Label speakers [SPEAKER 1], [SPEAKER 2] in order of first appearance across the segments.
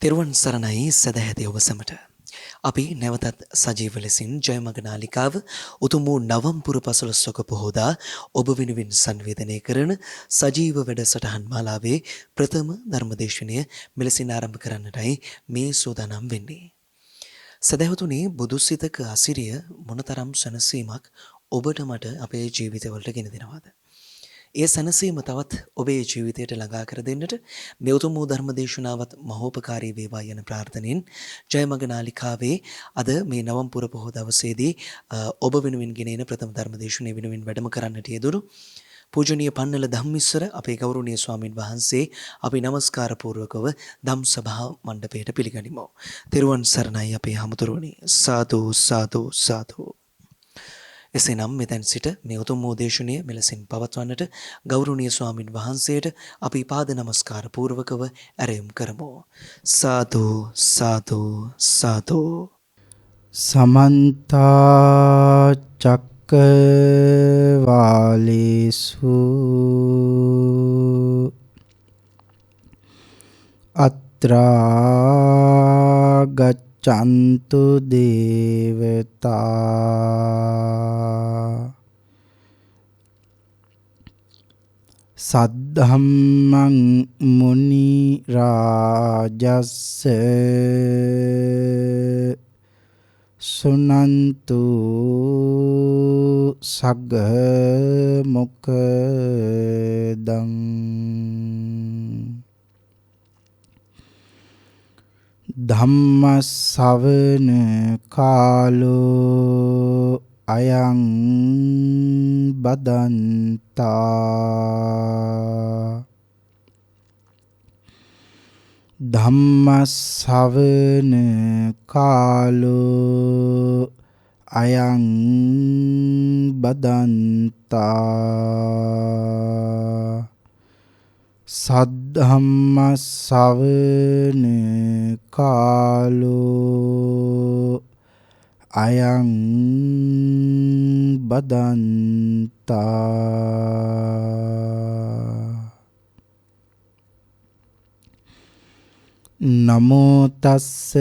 [SPEAKER 1] තෙරුවන් සරණයි සදැහැති ඔබ සැමට. අපි නැවතත් සජීව ලෙසින් ජයමග නාලිකාව උතුම් වූ නවම්පුර පසළොස්වක පොහෝදා ඔබ වෙනුවෙන් සංවේදනය කරන සජීව වැඩසටහන් මාලාවේ ප්‍රථම ධර්මදේශනය මෙලෙසින් ආරම්භ කරන්නටයි මේ සූදානම් වෙන්නේ. සදැහැතුනි, බුදුසිතක අසිරිය මොනතරම් සැනසීමක් ඔබට මට අපේ ජීවිතවලට ගෙන දෙනවද? ඒ සැනසීම තවත් ඔබේ ජීවිතයට ළඟා කර දෙන්නට මේ උතුම් වූ ධර්ම දේශනාවත් මහෝපකාරී වේවා යන ප්‍රාර්ථනෙන් ජයමග නාලිකාවේ අද මේ නවම්පුර පොහොය දවසේදී ඔබ වෙනුවෙන් ගෙනෙන ප්‍රථම ධර්ම දේශනාව වෙනුවෙන් වැඩම කරන්නට යෙදුණු පූජනීය පන්නල ධම්මිස්සර අපේ ගෞරවනීය ස්වාමින් වහන්සේ අපි নমස්කාර පූර්වකව ධම් සභා මණ්ඩපයට පිළිගනිමු. තෙරුවන් සරණයි අපේ හමුදුරුවනි. සාදු සාදු සාදු. එසේනම් මෙතෙන් සිට මේ උතුම් වූ දේශනය මෙලෙසින් පවත්වන්නට ගෞරවනීය ස්වාමින් වහන්සේට අපි පාද නමස්කාර පූර්වකව ඇරයුම් කරමු. සාදු සාදු සාදු.
[SPEAKER 2] සමන්ත චක්කවාලේසු අත්‍රා ගච්ඡන්තු දේවතා සද්ධම්මං මුනි රාජස්ස සුනන්තු සග්ග මොක්ඛදං ධම්ම ශ්‍රවණ කාලෝ අයං බදන්තා ධම්ම ශ්‍රවණ කාලෝ අයං බදන්තා සද්ධම්ම ශ්‍රවණ කාලෝ අයං බදන්තා නමෝ තස්ස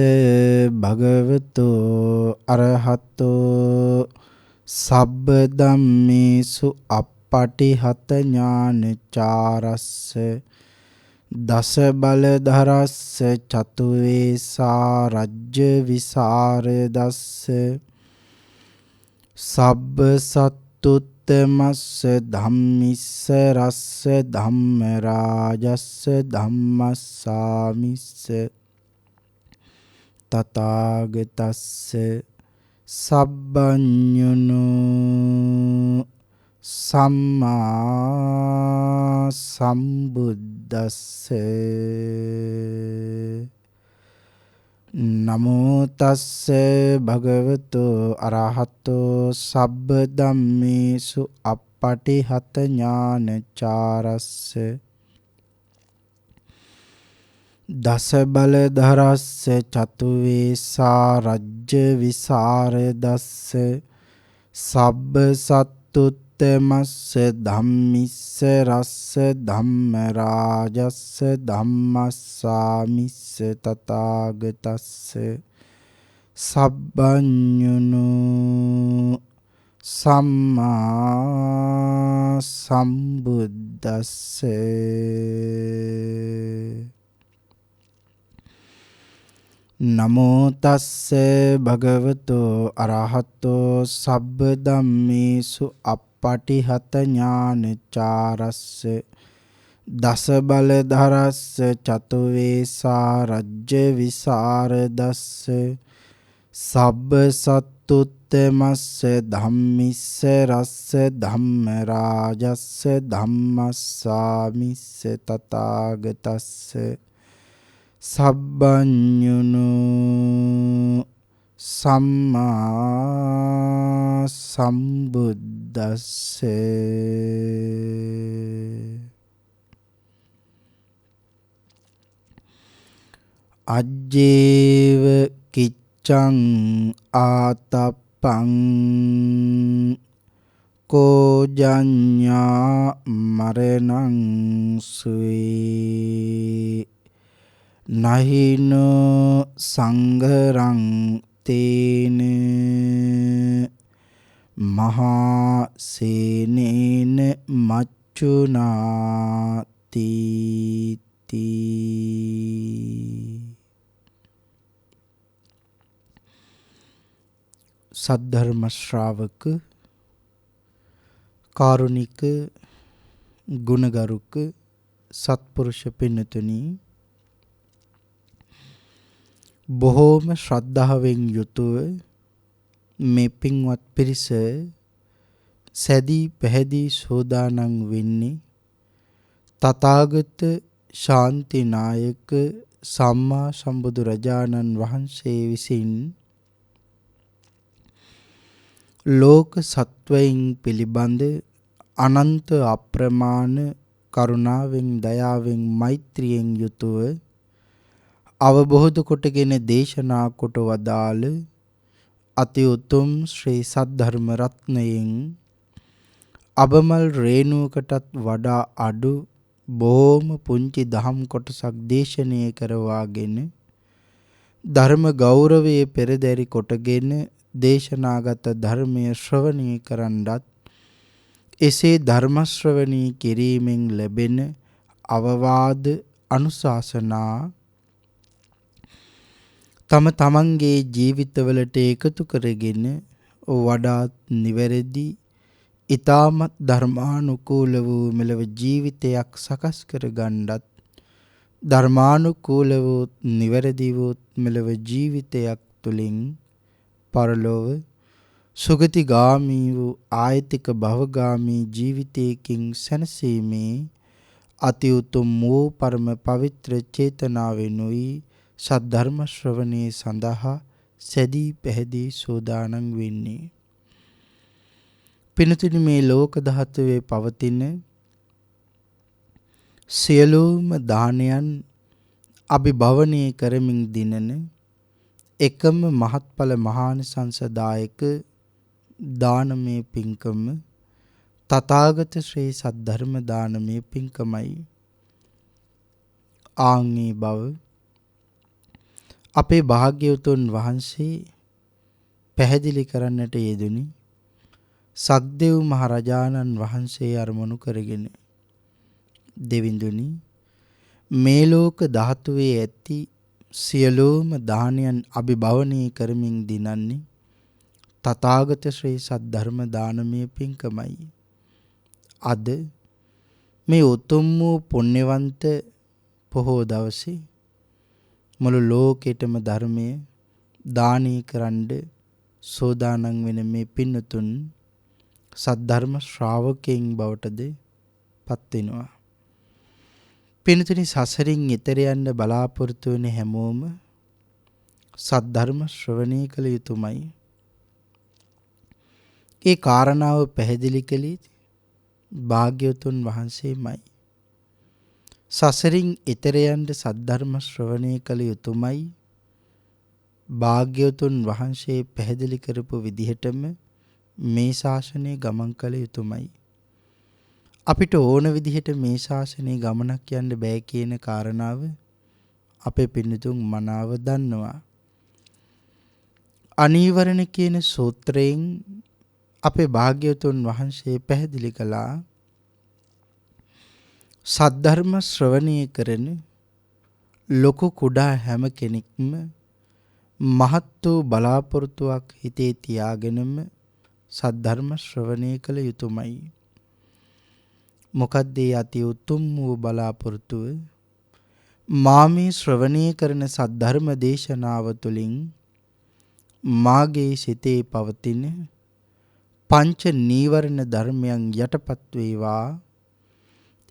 [SPEAKER 2] භගවතු අරහතෝ සබ්බ ධම්මේසු අප්පටිහත ඥානචාරස්ස දස බලධරස්ස චතු වේසා රජ්‍ය විසරදස්ස සබ්බ සත්තුත්තමස්ස ධම්මිස්ස රස්ස ධම්ම රාජස්ස ධම්මස්සාමිස්ස තථාගතස්ස සබ්බඤුනෝ සම්මා සම්බුද්දස්ස නමෝ තස්ස භගවතු අරහතෝ සබ්බ ධම්මේසු අප්පටිහත ඥානචාරස්ස දස බලධරස්ස චතු වේසා රජ්‍ය විසරදස්ස සබ්බ සත්තුත්තමස්ස ධම්මිස්ස රස්ස ධම්ම රාජස්ස ධම්මස්සාමිස්ස තථාගතස්ස සබ්බඤුනෝ සම්මා සම්බුද්දස්ස නමෝ තස්ස භගවතු අරහතෝ සබ්බ ධම්මේසු අප්පටිහත ඥානචාරස්ස දස බලධරස්ස චතු වේසා රජ්‍ය විසරදස්ස සබ්බ සත්තුත්තමස්ස ධම්මිස්ස රස්ස ධම්ම රාජස්ස ධම්මස්සාමිස්ස තථාගතස්ස සබ්බඤුනෝ සම්මා සම්බුද්දස්ස අජ්ජේව කිච්ඡං ආතප්පං කෝජඤ්ඤා මරණං සුයි නහිනෝ සංඝරං තේන මහා සේනේන මච්චුනාති සද්ධර්ම ශ්‍රාවක කාරුණික ගුණගරුක සත්පුරුෂ පින්නතුනි, බොහෝම ශ්‍රද්ධාවෙන් යුතුව මේ පින්වත් පිරිස සැදී පැහැදී සෝදානම් වෙන්නේ තථාගත ශාන්තිනායක සම්මා සම්බුදු රජාණන් වහන්සේ විසින් ලෝක සත්වයින් පිළිබඳ අනන්ත අප්‍රමාණ කරුණාවෙන් දයාවෙන් මෛත්‍රියෙන් යුතුව අවබෝධ කොටගෙන දේශනා කොට වදාළ අති උතුම් ශ්‍රී සද්ධර්ම රත්නයෙන් අබමල් රේණුවකටත් වඩා අඩු බොහොම පුංචි දහම් කොටසක් දේශනය කරවාගෙන ධර්ම ගෞරවයේ පෙරදරි කොටගෙන දේශනාගත ධර්මය ශ්‍රවණය කරන්නත් එසේ ධර්ම ශ්‍රවණය කිරීමෙන් ලැබෙන අවවාද අනුශාසනා තම තමන්ගේ ජීවිතවලට එකතු කරගෙන වඩාත් නිවැරදි ඊ타මත් ධර්මානුකූල වූ මෙලව ජීවිතයක් සකස් කර ගන්නත් ධර්මානුකූල වූ නිවැරදි වූ මෙලව ජීවිතයක් තුළින් පරලොව සුගතිගාමී වූ ආයතික භවගාමී ජීවිතයකින් සැනසීමේ අති උතුම් වූ පරම පවිත්‍ර චේතනාවෙනුයි සද්ධර්ම ශ්‍රවණයේ සඳහා සැදී පැහැදී සෝදානම් වෙන්නේ. පින්තුනි, මේ ලෝක ධාතුවේ පවතින සියලුම දානයන් අභිභවනය කරමින් දිනන එකම මහත්ඵල මහානිසංසදායක දානමය පින්කම තථාගත ශ්‍රී සද්ධර්ම දානමය පින්කමයි. ආන්ගේ බව අපේ භාග්‍යවතුන් වහන්සේ පැහැදිලි කරන්නට යෙදුනි සක්දෙව් මහරජාණන් වහන්සේ අරමුණු කරගෙන. දෙවිඳුනි, මේ ලෝක ධාතුවේ ඇති සියලුම දානයන් අභිභවනය කරමින් දිනන්නේ තථාගත ශ්‍රී සද්ධර්ම දානමය පින්කමයි. අද මේ උතුම් වූ පුණ්‍යවන්ත පොහෝ දවසේ මුළු ලෝකෙටම ධර්මය දානී කරන්න සෝදානම් වෙන මේ පින්නතුන් සද්ධර්ම ශ්‍රාවකයන් බවටද පත් වෙනවා. පින්නතුනි, සසරින් ඈතර යන්න බලාපොරොත්තු වෙන හැමෝම සද්ධර්ම ශ්‍රවණය කළ යුතුමයි. ඒ කාරණාව පැහැදිලි කළේ භාග්‍යවතුන් වහන්සේමයි. සසරින් ඈතර යන්න සද්ධර්ම ශ්‍රවණය කළ යුතුමයි. භාග්‍යවතුන් වහන්සේ පැහැදිලි කරපු විදිහටම මේ ශාසනය ගමන් කළ යුතුමයි. අපිට ඕන විදිහට මේ ශාසනයේ ගමනක් යන්න බෑ කියන කාරණාව අපේ පින්නතුන් මනාව දන්නවා. අනීවරණ කියන සූත්‍රයෙන් අපේ භාග්‍යවතුන් වහන්සේ පැහැදිලි කළා සද්ධර්ම ශ්‍රවණය කරන ලොකු කුඩා හැම කෙනෙක්ම මහත් වූ බලාපොරොත්තුවක් හිතේ තියාගෙනම සද්ධර්ම ශ්‍රවණය කළ යුතුමයි. මොකද්ද ඒ අති උතුම් වූ බලාපොරොත්තුව? මා මේ ශ්‍රවණය කරන සද්ධර්ම දේශනාව තුළින් මාගේ සිතේ පවතින පංච නීවරණ ධර්මයන් යටපත් වේවා.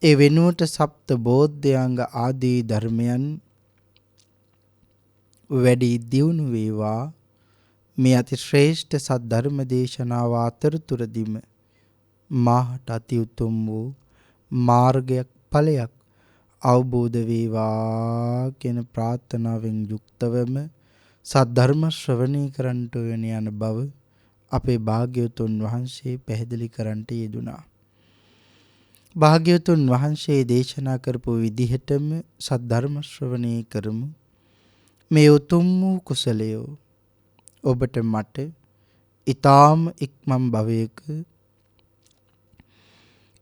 [SPEAKER 2] ඒ වෙනුවට සප්ත බෝධ්‍යාංග ආදී ධර්මයන් වැඩි දියුණු වේවා. මේ අති ශ්‍රේෂ්ඨ සද්ධර්ම දේශනාව අතරතුරදීම මාහට අති උතුම් වූ මාර්ගයක් ඵලයක් අවබෝධ වේවා කියන ප්‍රාර්ථනාවෙන් යුක්තවම සද්ධර්ම ශ්‍රවණය කරන්නට වෙන යන බව අපේ භාග්‍යවතුන් වහන්සේ පැහැදිලි කරන්නට යෙදුනා. භාග්‍යවතුන් වහන්සේ දේශනා කරපු විදිහටම සද්ධර්ම ශ්‍රවණය කරමු. මේ උතුම් වූ කුසලය ඔබට මට ඊ타ම ඉක්මන් භවයක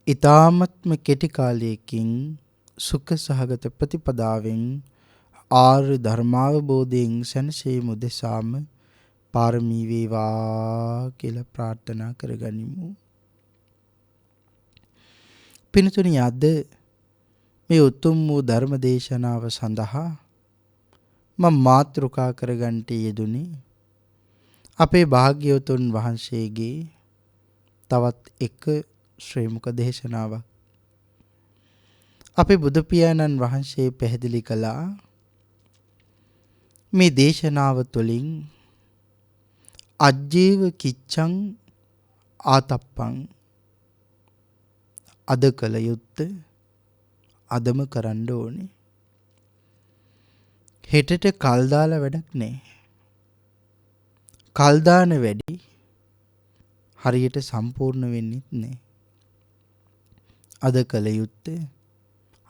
[SPEAKER 2] ඊ타මත්ම කෙටි කාලයකින් සුඛ සහගත ප්‍රතිපදාවෙන් ආර්ය ධර්මාවබෝධයෙන් සැනසීම උදෙසාම පාරමී වේවා කියලා ප්‍රාර්ථනා කරගනිමු. පින්තුනි, අද මේ උතුම් වූ ධර්ම දේශනාව සඳහා මම මාතෘකා කරගන්නට යෙදුනේ අපේ භාග්‍යවතුන් වහන්සේගේ තවත් එක ශ්‍රී මුඛ දේශනාවක්. අපේ බුදු පියාණන් වහන්සේ පැහැදිලි කළා මේ දේශනාව තුළින් අජ්ජේව කිච්ඡං ආතප්පං, අද කළ යුත්තේ අදම කරන්න ඕනේ. හෙටට කල් දාලා වැඩක් නැහැ. කල් දාන වැඩි හරියට සම්පූර්ණ වෙන්නේ නැහැ. අද කළ යුත්තේ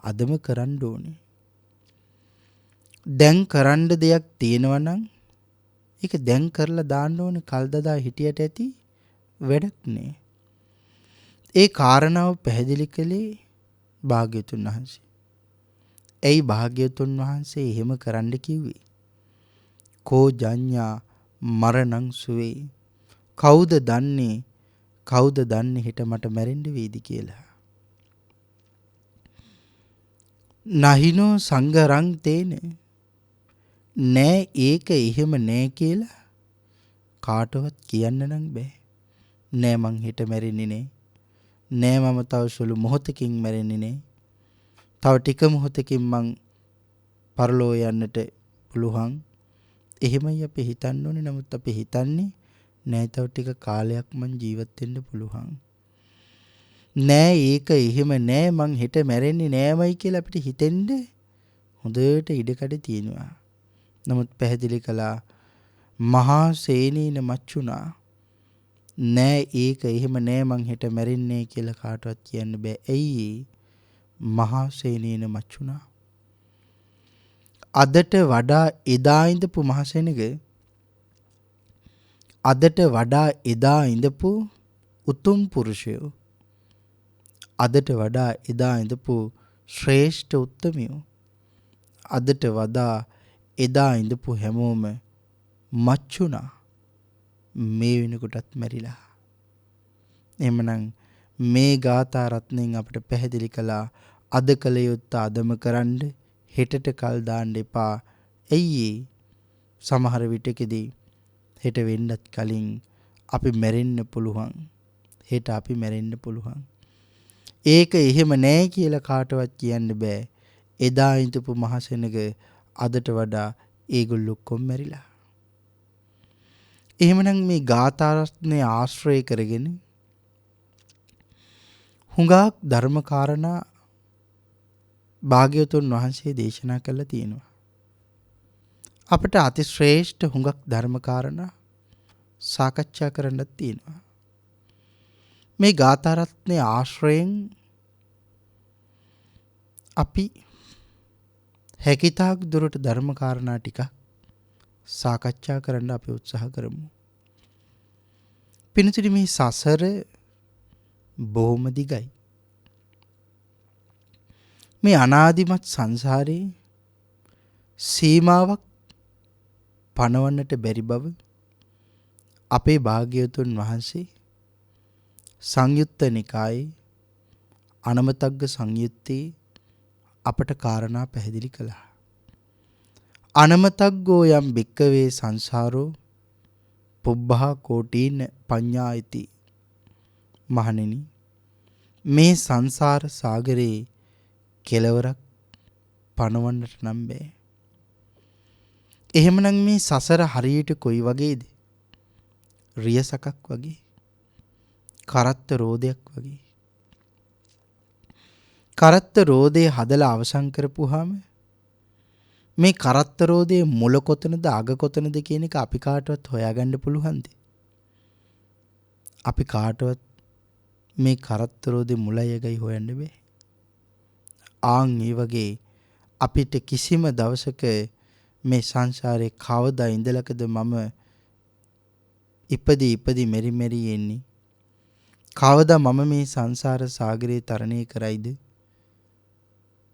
[SPEAKER 2] අදම කරන්න ඕනේ. දැන් කරන්න දෙයක් තියෙනවා නම් ඒක දැන් කරලා දාන්න ඕනේ. කල් දදා හිටියට ඇති වැඩක් නැහැ. ඒ කාරණාව පැහැදිලි කළේ භාග්‍යවතුන් වහන්සේ. ඇයි භාග්‍යවතුන් වහන්සේ එහෙම කරන්න කිව්වේ? කෝ ජඤ්ඤා මරණං සුවේ, කවුද දන්නේ හෙට මට මැරෙන්න වේවි කියලා. නහිනෝ සංඝරං තේන, නෑ ඒක එහෙම නෑ කියලා කාටවත් කියන්න නම් බෑ. නෑ මං හෙට මැරෙන්නේ නෑ. නෑ මම තව සුළු මොහොතකින් මැරෙන්නේ නෑ. තව ටික මොහොතකින් මං පරලෝ යන්නට පුළුවන්. එහෙමයි අපි හිතන්න ඕනේ. නමුත් අපි හිතන්නේ නෑ තව ටික කාලයක් මං ජීවත් වෙන්න පුළුවන්. නෑ ඒක එහෙම නෑ මං හෙට මැරෙන්නේ නෑමයි කියලා අපිට හිතෙන්න හොඳට ඉඩකඩ තියෙනවා. නමුත් පැහැදිලි කළා මහා සේනේන මච්චුනා, නෑ ඒක එහෙම නෑ මං හෙට මැරෙන්නේ කියලා කාටවත් කියන්න බෑ. ඇයි? මහා සේනේන මච්චුනා. අදට වඩා එදා ඉඳපු මහසෙනග, අදට වඩා එදා ඉඳපු උතුම් පුරුෂයෝ, අදට වඩා එදා ඉඳපු ශ්‍රේෂ්ඨ උත්තමයෝ, අදට වඩා එදා ඉඳපු හැමෝම මච්චුනා මේ වෙනකොටත් මැරිලා. එහෙමනම් මේ ගාථා රත්නයෙන් අපිට පැහැදිලි කළා අද කළ යුත්තේ අදම කරන්න, හෙටට කල් දාන්න එපා. ඇයි? සමහර විටකදී හෙට වෙන්නත් කලින් අපි මැරෙන්න පුළුවන්. හෙට අපි මැරෙන්න පුළුවන්. ඒක එහෙම නෑ කියලා කාටවත් කියන්න බෑ. එදා ඉඳපු මහසෙනග අදට වඩා ඒගොල්ලෝ කොම් මැරිලා. එහෙමනම් මේ ගාථා රත්නය ආශ්‍රය කරගෙන හුඟක් ධර්ම කාරණා භාග්‍යවතුන් වහන්සේ දේශනා කළා තියෙනවා. අපිට අති ශ්‍රේෂ්ඨ හුඟක් ධර්ම කාරණා සාකච්ඡා කරන්නත් තියෙනවා. මේ ගාථා රත්නය ආශ්‍රයෙන් අපි හැකිතාක් දුරට ධර්ම කාරණා ටික සාකච්ඡා කරන්න අපි උත්සාහ කරමු. පින්තුනි, මේ සසර බොහොම දිගයි. මේ අනාදිමත් සංසාරේ සීමාවක් පනවන්නට බැරි බව අපේ භාග්‍යවතුන් වහන්සේ සංයුත්ත නිකායේ අනමතග්ග සංයුත්තේ අපට කාරණා පැහැදිලි කළා. අනමතග්ගෝ යම් භික්කවේ සංසාරෝ පුබ්බහා කෝටීන පඤ්ඤායති. මහණෙනි, මේ සංසාර සාගරේ කෙලවරක් පනවන්නට නම් බෑ. එහෙමනම් මේ සසර හරියට කොයි වගේද? රියසකක් වගේ, කරත්ත රෝදයක් වගේ. කරත්ත රෝදේ හදලා අවසන් කරපුවාම මේ කරත්ත රෝදේ මුල කොතනද අග කොතනද කියන එක අපි කාටවත් හොයාගන්න පුළුවන්ද? අපි කාටවත් මේ කරත්තරෝදේ මුලයගයි හොයන්න බෑ. ආන් ඒ වගේ අපිට කිසිම දවසක මේ සංසාරේ කවදා ඉඳලකද මම ඉපදී මෙරි මෙරි එන්නේ? කවදා මම මේ සංසාර සාගරේ තරණය කරයිද?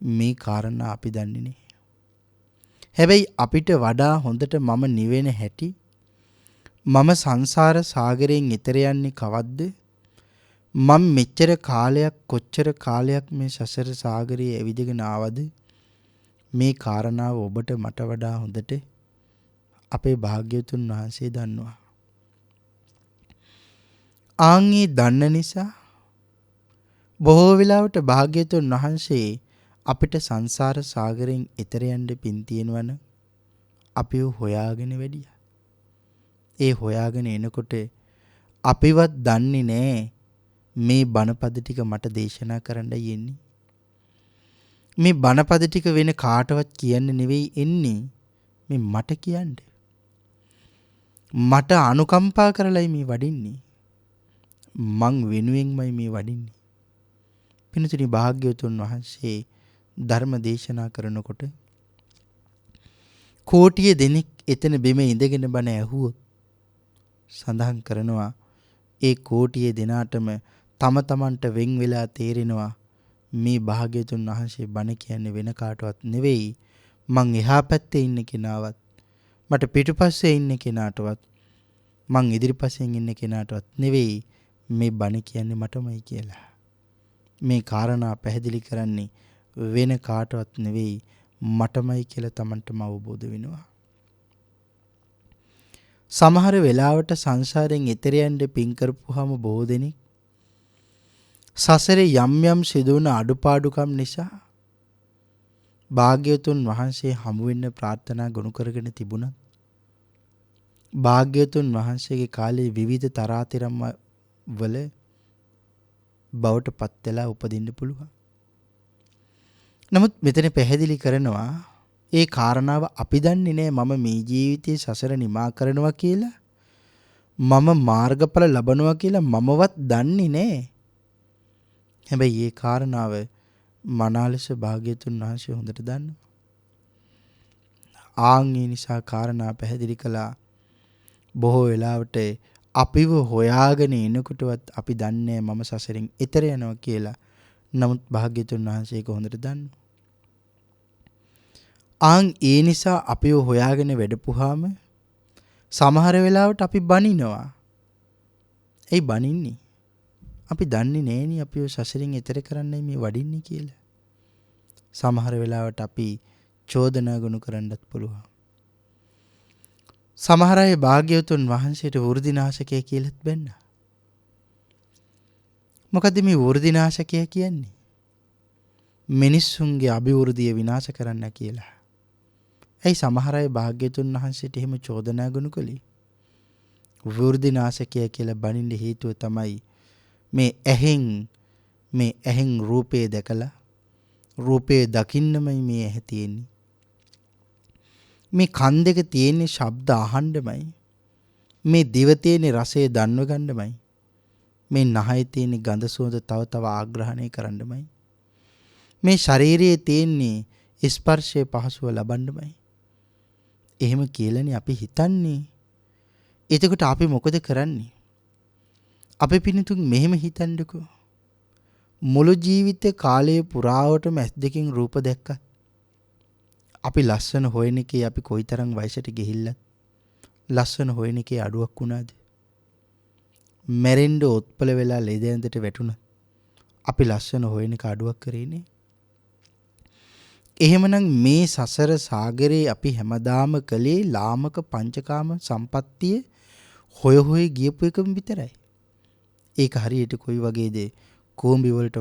[SPEAKER 2] මේ කාරණා අපි දන්නේ නැහැ. හැබැයි අපිට වඩා හොඳට මම නිවෙන හැටි, මම සංසාර සාගරයෙන් එතර යන්නේ කවද්ද? මම මෙච්චර කාලයක් කොච්චර කාලයක් මේ සසර සාගරයේ ඇවිදගෙන ආවද? මේ කාරණාව ඔබට මට වඩා හොඳට අපේ භාග්‍යවතුන් වහන්සේ දන්නවා. ආන්ගේ දන්න නිසා බොහෝ වෙලාවට භාග්‍යවතුන් වහන්සේ අපිට සංසාර සාගරයෙන් එතර යන්න පින් තියෙනවන අපිව හොයාගෙන වැඩියා. ඒ හොයාගෙන එනකොට අපිවත් දන්නේ නැහැ මේ බණපද ටික මට දේශනා කරන්නයි එන්නේ. මේ බණපද ටික වෙන කාටවත් කියන්න නෙවෙයි එන්නේ, මේ මට කියන්න. මට අනුකම්පා කරලයි මේ වඩින්නේ. මං වෙනුවෙන්මයි මේ වඩින්නේ. පින්තුනි, භාග්‍යවතුන් වහන්සේ ධර්ම දේශනා කරනකොට කෝටිය දෙනෙක් එතන බිම ඉඳගෙන බණ ඇහුවොත් සඳහන් කරනවා ඒ කෝටිය දෙනාටම තම තමන්ට වෙන් වෙලා තේරෙනවා මේ භාග්‍යවතුන් වහන්සේ බණ කියන්නේ වෙන කාටවත් නෙවෙයි, මං එහා පැත්තේ ඉන්න කෙනාවත්, මට පිටුපස්සේ ඉන්න කෙනාටවත්, මං ඉදිරිපස්සෙන් ඉන්න කෙනාටවත් නෙවෙයි මේ බණ කියන්නේ මටමයි කියලා. මේ කාරණා පැහැදිලි කරන්නේ වෙන කාටවත් නෙවෙයි මටමයි කියලා තමන්ටම අවබෝධ වෙනවා. සමහර වෙලාවට සංසාරයෙන් එතර යන්න පින් කරපුවාම බොහෝ දෙනෙක් සසරේ යම් යම් සිදුවන අඩුපාඩුකම් නිසා භාග්‍යවතුන් වහන්සේ හමු වෙන්න ප්‍රාර්ථනා ගොනු කරගෙන තිබුණා. භාග්‍යවතුන් වහන්සේගේ කාලේ විවිධ තරාතිරම් වල බවට පත් වෙලා උපදින්න පුළුවන්. නමුත් මෙතන පැහැදිලි කරනවා ඒ කාරණාව අපි දන්නේ නැහැ. මම මේ ජීවිතයේ සසර නිමා කරනවා කියලා, මම මාර්ගඵල ලබනවා කියලා මමවත් දන්නේ නැහැ. හැබැයි ඒ කාරණාව මනාලෙස භාග්‍යවතුන් වහන්සේ හොඳට දන්නවා. ආන් ඒ නිසා කාරණා පැහැදිලි කළා. බොහෝ වෙලාවට අපිව හොයාගෙන එනකොටවත් අපි දන්නේ මම සසරින් එතර යනවා කියලා. නමුත් භාග්‍යවතුන් වහන්සේ ඒක හොඳට දන්නවා. ආන් ඒ නිසා අපිව හොයාගෙන වැඩපුවාම සමහර වෙලාවට අපි බනිනවා. ඒ බනින්නේ අපි දන්නේ නෑනේ අපිව සසරින් එතර කරන්නයි මේ වඩින්නේ කියලා. සමහර වෙලාවට අපි චෝදනා ගොනු කරන්නත් පුළුවන්. සමහර අය භාග්‍යවතුන් වහන්සේට වෘද්ධිනාශකය කියලාත් බැන්නා. මොකද මේ වෘද්ධිනාශකය කියන්නේ? මිනිස්සුන්ගේ අභිවෘද්ධිය විනාශ කරන්න කියලා. ඇයි සමහර අය භාග්‍යවතුන් වහන්සේට එහෙම චෝදනා ගොනු කළේ? වෘද්ධිනාශකය කියලා බනින්න හේතුව තමයි මේ ඇහෙන් රූපේ දැකලා රූපේ දකින්නමයි මේ ඇහැ තියෙන්නේ. මේ කන් දෙක තියෙන්නේ ශබ්ද අහන්නමයි. මේ දිව තියෙන්නේ රසය දන්ව ගන්නමයි. මේ නහය තියෙන්නේ ගඳ සුවඳ තව තව ආග්‍රහණය කරන්නමයි. මේ ශරීරයේ තියෙන්නේ ස්පර්ශයේ පහසුව ලබන්නමයි. එහෙම කියලානේ අපි හිතන්නේ. එතකොට අපි මොකද කරන්නේ? අපි පිනිතුන් මෙහෙම හිතන්නකෝ. මුළු ජීවිත කාලයේ පුරාවටම ඇස් දෙකෙන් රූප දැක්කත් අපි ලස්සන හොයන එකේ අපි කොයිතරම් වයසට ගිහිල්ලත් ලස්සන හොයන එකේ අඩුවක් වුණාද? මැරෙන්න උත්පල වෙලා ලෙඩ ඇඳට වැටුණා. අපි ලස්සන හොයන එක අඩුවක් කරේනේ. එහෙමනම් මේ සසර සාගරේ අපි හැමදාම කලේ ලාමක පංචකාම සම්පත්තිය හොය ගියපු එකම විතරයි. ඒක හරියට කොයි වගේද? කූඹි වලට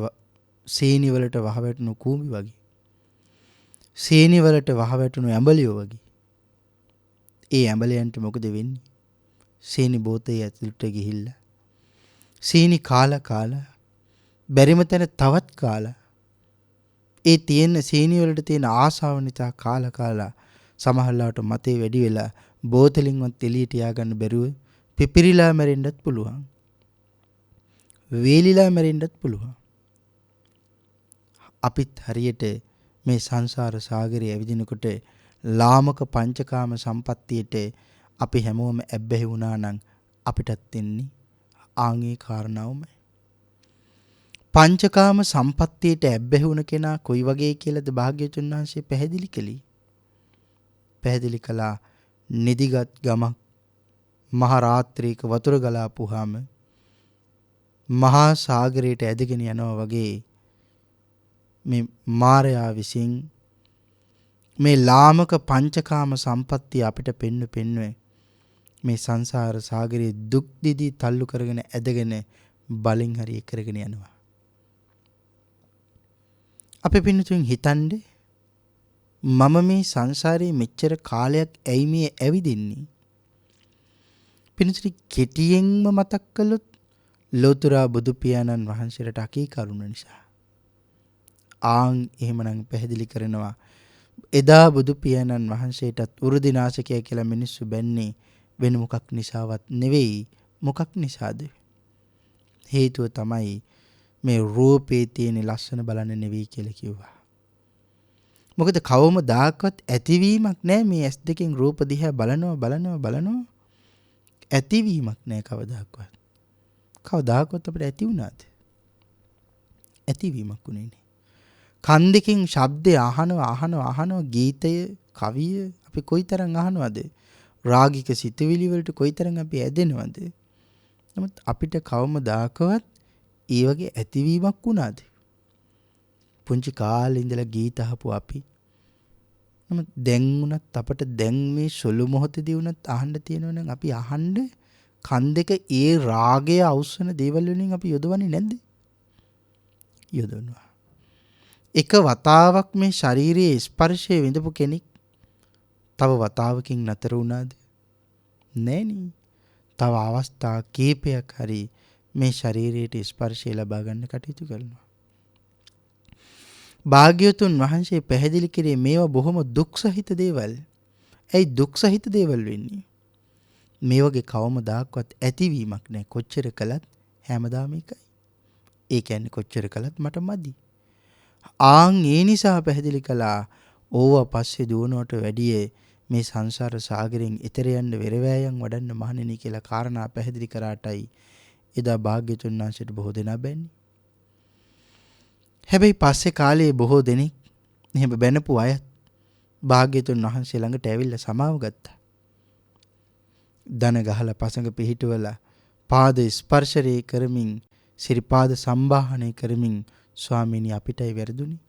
[SPEAKER 2] සීනි වලට වහවැටුණු කූඹි වගේ. සීනි වලට වහවැටුණු ඇඹලියෝ වගේ. ඒ ඇඹලයන්ට මොකද වෙන්නේ? සීනි බෝතේ ඇතුළට ගිහිල්ලා සීනි කාලා බැරිම තැන තවත් කාලා ඒ තියෙන සීනි වලට තියෙන ආසාව නිසා කාලා සමහරවිට මතේ වැඩි වෙලා බෝතලින්වත් එළියට යා ගන්න බැරුව පිපිරිලා මැරෙන්නත් පුළුවන්. වේලිලා මැරෙන්නත් පුළුවන්. අපිත් හරියට මේ සංසාර සාගරයේ ඇවිදිනකොට ලාමක පංචකාම සම්පත්තියට අපි හැමෝම ඇබ්බැහි වුණා නම් අපිටත් එන්නේ ආන්ගේ කාරණාවමයි. පංචකාම සම්පත්තියට ඇබ්බැහි වුණ කෙනා කොයි වගේ කියලාද භාග්‍යවතුන් වහන්සේ පැහැදිලි කළේ? පැහැදිලි කළා නිදිගත් ගමක් මහ රාත්‍රියක වතුර ගලාපුවාම මහා සාගරයට ඇදගෙන යනවා වගේ මේ මාරයා විසින් මේ ලාමක පංචකාම සම්පත්තිය අපිට පෙන්නුවේ මේ සංසාර සාගරයේ දුක් දිදී තල්ලු කරගෙන ඇදගෙන බලෙන් හරි කරගෙන යනවා. අපි පින්නතුන් හිතන්නේ මම මේ සංසාරයේ මෙච්චර කාලයක් ඇයි මේ ඇවිදින්නේ? පින්නතුනි කෙටියෙන්ම මතක් කළොත් ලෝතුරා බුදු පියාණන් වහන්සේට අකී කරුණ නිසා. එහෙමනම් පැහැදිලි කරනවා එදා බුදු පියාණන් වහන්සේටත් උරුදිනාශකය කියලා මිනිස්සු බැන්නේ වෙන මොකක් නිසාවත් නෙවෙයි. මොකක් නිසාද? හේතුව තමයි මේ රූපේ තියෙන ලස්සන බලන්න නෙවෙයි කියලා කිව්වා. මොකද කවමදාකවත් ඇතිවීමක් නැහැ මේ ඇස් දෙකෙන් රූප දිහා බලනවා ඇතිවීමක් නැහැ කවදාකවත්. කවදාකවත් අපිට ඇති වුණාද? ඇතිවීමක් උනේ නැහැ. කන් දෙකෙන් ශබ්දය අහනවා ගීතය කවිය අපි කොයිතරම් අහනවද? රාගික සිතුවිලි වලට කොයිතරම් අපි ඇදෙනවද? නමුත් අපිට කවමදාකවත් ඒ වගේ ඇතිවීමක් වුණාද? පුංචි කාලේ ඉඳලා ගීත අහපු අපි. නමුත් දැන් උනත් අපට දැන් මේ සොළු මොහොතදී උනත් අහන්න තියෙනවනම් අපි අහන්න කන් දෙක ඒ රාගය අවසන දේවල් වලින් අපි යොදවන්නේ නැද්ද? යොදවනවා. එක වතාවක් මේ ශාරීරියේ ස්පර්ශය විඳපු කෙනෙක් තව වතාවකින් නතර වුණාද? නෑනේ. තව අවස්ථා කීපයක් හරි මේ ශාරීරියට ස්පර්ශය ලබා ගන්න කටයුතු කරනවා. භාග්‍යවතුන් වහන්සේ පැහැදිලි කරේ මේවා බොහොම දුක් සහිත දේවල්. ඇයි දුක් සහිත දේවල් වෙන්නේ? මේ වගේ කවමදාකවත් ඇතිවීමක් නෑ. කොච්චර කළත් හැමදාම එකයි. ඒ කියන්නේ කොච්චර කළත් මට මදි. ඒ නිසා පැහැදිලි කළා ඕවා පස්සේ දුවනවට වැඩිය මේ සංසාර සාගරයෙන් එතර යන්න වෙරවැයන් වඩන්න මහණෙනි කියලා කාරණා පැහැදිලි කරාටයි එදා භාග්‍යවතුන් වහන්සේට බොහෝ දෙනා බැන්නේ. හැබැයි පස්සේ කාලේ බොහෝ දෙනෙක් එහෙම බැනපු අයත් භාග්‍යවතුන් වහන්සේ ළඟට ඇවිල්ලා සමාව ගත්තා. දන ගහලා පසඟ පිහිටුවලා පාද ස්පර්ශරේ කරමින් සිරිපාද සම්බාහනය කරමින් ස්වාමීනි අපිටයි වැරදුනේ.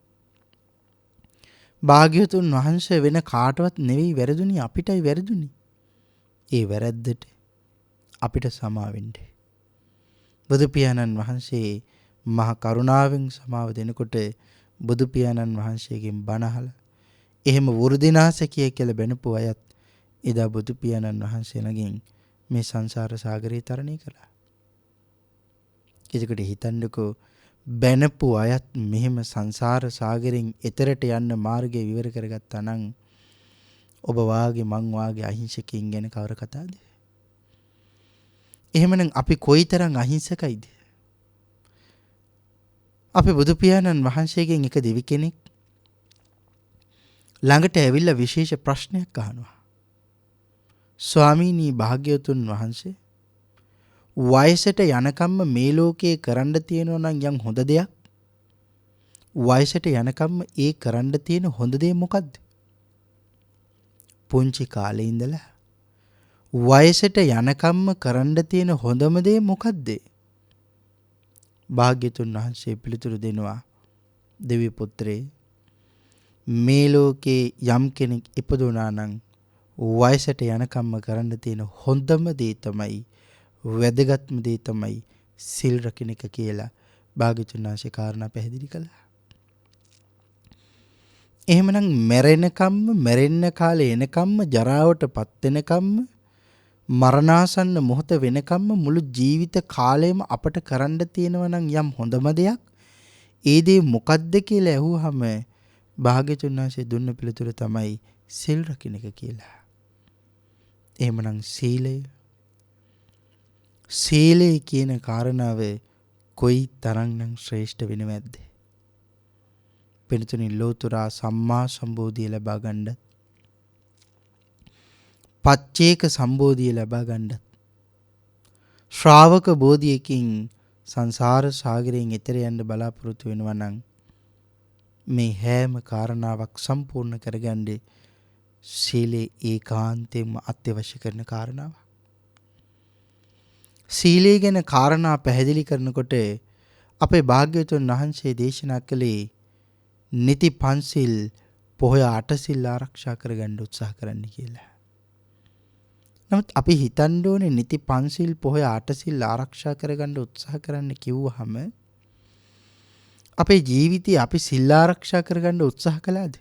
[SPEAKER 2] භාග්‍යවතුන් වහන්සේ වෙන කාටවත් නෙවෙයි වැරදුනේ අපිටයි වැරදුනේ. ඒ වැරද්දට අපිට සමා වෙන්න. බුදු පියාණන් වහන්සේ මහ කරුණාවෙන් සමාව දෙනකොට බුදු පියාණන් වහන්සේගෙන් බණ අහලා එහෙම වෘදිනාශකය කියලා බැනපු අයත් එදා බුදු පියාණන් වහන්සේ ළඟින් මේ සංසාර සාගරේ තරණය කළා. ඒකට හිතන්නකෝ බැනපු අයත් මෙහෙම සංසාර සාගරෙන් එතරට යන්න මාර්ගය විවර කරගත්තා නම් ඔබ වාගේ මං වාගේ අහිංසකයින් ගැන කවර කතාවද? එහෙමනම් අපි කොයිතරම් අහිංසකයිද? අපි බුදු පියාණන් වහන්සේගෙන් එක දෙවි කෙනෙක් ළඟට ඇවිල්ලා විශේෂ ප්‍රශ්නයක් අහනවා. ස්වාමීනි භාග්‍යවතුන් වහන්සේ වයසට යනකම්ම මේ ලෝකේ කරන්න තියෙනවා නම් යම් හොඳ දෙයක් වයසට යනකම්ම ඒ කරන්න තියෙන හොඳ දේ මොකද්ද? පුංචි කාලේ ඉඳලා වයසට යනකම්ම කරන්න තියෙන හොඳම දේ මොකද්ද? භාග්‍යතුන් වහන්සේ පිළිතුරු දෙනවා දෙවි පුත්‍රේ මේ ලෝකේ යම් කෙනෙක් ඉපදුනා නම් වයසට යනකම්ම කරන්න තියෙන හොඳම දේ තමයි වැදගත්ම දේ තමයි සිල් රකින්න එක කියලා භාග්‍යතුන් වහන්සේ කාරණා පැහැදිලි කළා. එහෙමනම් මැරෙන්න කාලේ එනකම්ම ජරාවටපත් වෙනකම්ම මරණාසන්න මොහොත වෙනකම්ම මුළු ජීවිත කාලයම අපට කරන්න තියෙනවා නම් යම් හොඳම දෙයක් ඒ දේ මොකද්ද කියලා ඇහුවහම භාග්‍යවතුන් වහන්සේ දුන්න පිළිතුර තමයි සිල් රකින්න එක කියලා. එහෙමනම් සීලය කියන කාරණාව කොයි තරම්නම් ශ්‍රේෂ්ඨ වෙනවද? පින්තුනි ලෝතුරා සම්මා සම්බෝධිය ලබා ගන්නත් පච්චේක සම්බෝධිය ලබා ගන්නත් ශ්‍රාවක බෝධියකින් සංසාර සාගරයෙන් එතෙර යන්න බලාපොරොත්තු වෙනවා නම් මේ හැම කාරණාවක් සම්පූර්ණ කරගන්නේ සීලේ ඒකාන්තයෙන්ම අත්‍යවශ්‍ය කරන කාරණාවක්. සීලය ගැන කාරණා පැහැදිලි කරනකොට අපේ භාග්‍යවතුන් වහන්සේ දේශනා කළේ නිති පන්සිල් පොහොය අටසිල් ආරක්ෂා කරගන්න උත්සාහ කරන්න කියලා. නමුත් අපි හිතන්න ඕනේ නිති පන්සිල් පොහොය අටසිල් ආරක්ෂා කරගන්න උත්සාහ කරන්න කිව්වහම අපේ ජීවිතේ අපි සිල් ආරක්ෂා කරගන්න උත්සාහ කළාද?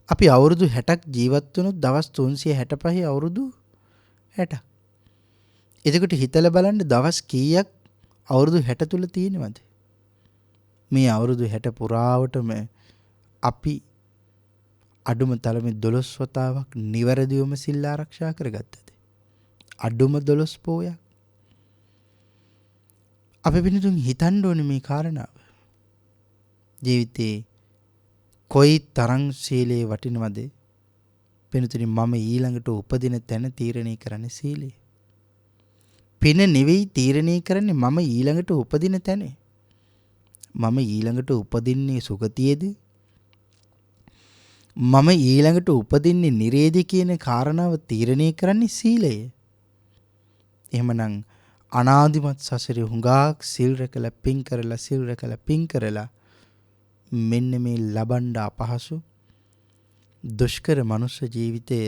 [SPEAKER 2] අපි අවුරුදු 60ක් ජීවත් වුණොත් දවස් 365 අවුරුදු 60ක්. එතකොට හිතලා බලන්න දවස් කීයක් අවුරුදු 60 තුල තියෙනවද? මේ අවුරුදු 60 පුරාවටම අපි අඩුම තරමේ 12 වතාවක් නිවැරදිවම සිල් ආරක්ෂා කරගත්තද? අඩුම 12 පෝයක්. අපි වෙනතුන් හිතන්න ඕනේ මේ කාරණාව. ජීවිතේ කොයි තරම් සීලේ වටිනවද? වෙනතුනි මම ඊළඟට උපදින තැන තීරණය කරන්නේ සීලය. පින නෙවෙයි තීරණය කරන්නේ මම ඊළඟට උපදින තැන. මම ඊළඟට උපදින්නේ සුගතියේද? මම ඊළඟට උපදින්නේ නිරේද කියන කාරණාව තීරණය කරන්නේ සීලය. එහෙමනම් අනාදිමත් සසරේ හුඟක් සිල් රැකලා පින් කරලා මෙන්න මේ ලබන්න අපහසු දුෂ්කර මනුෂ්‍ය ජීවිතය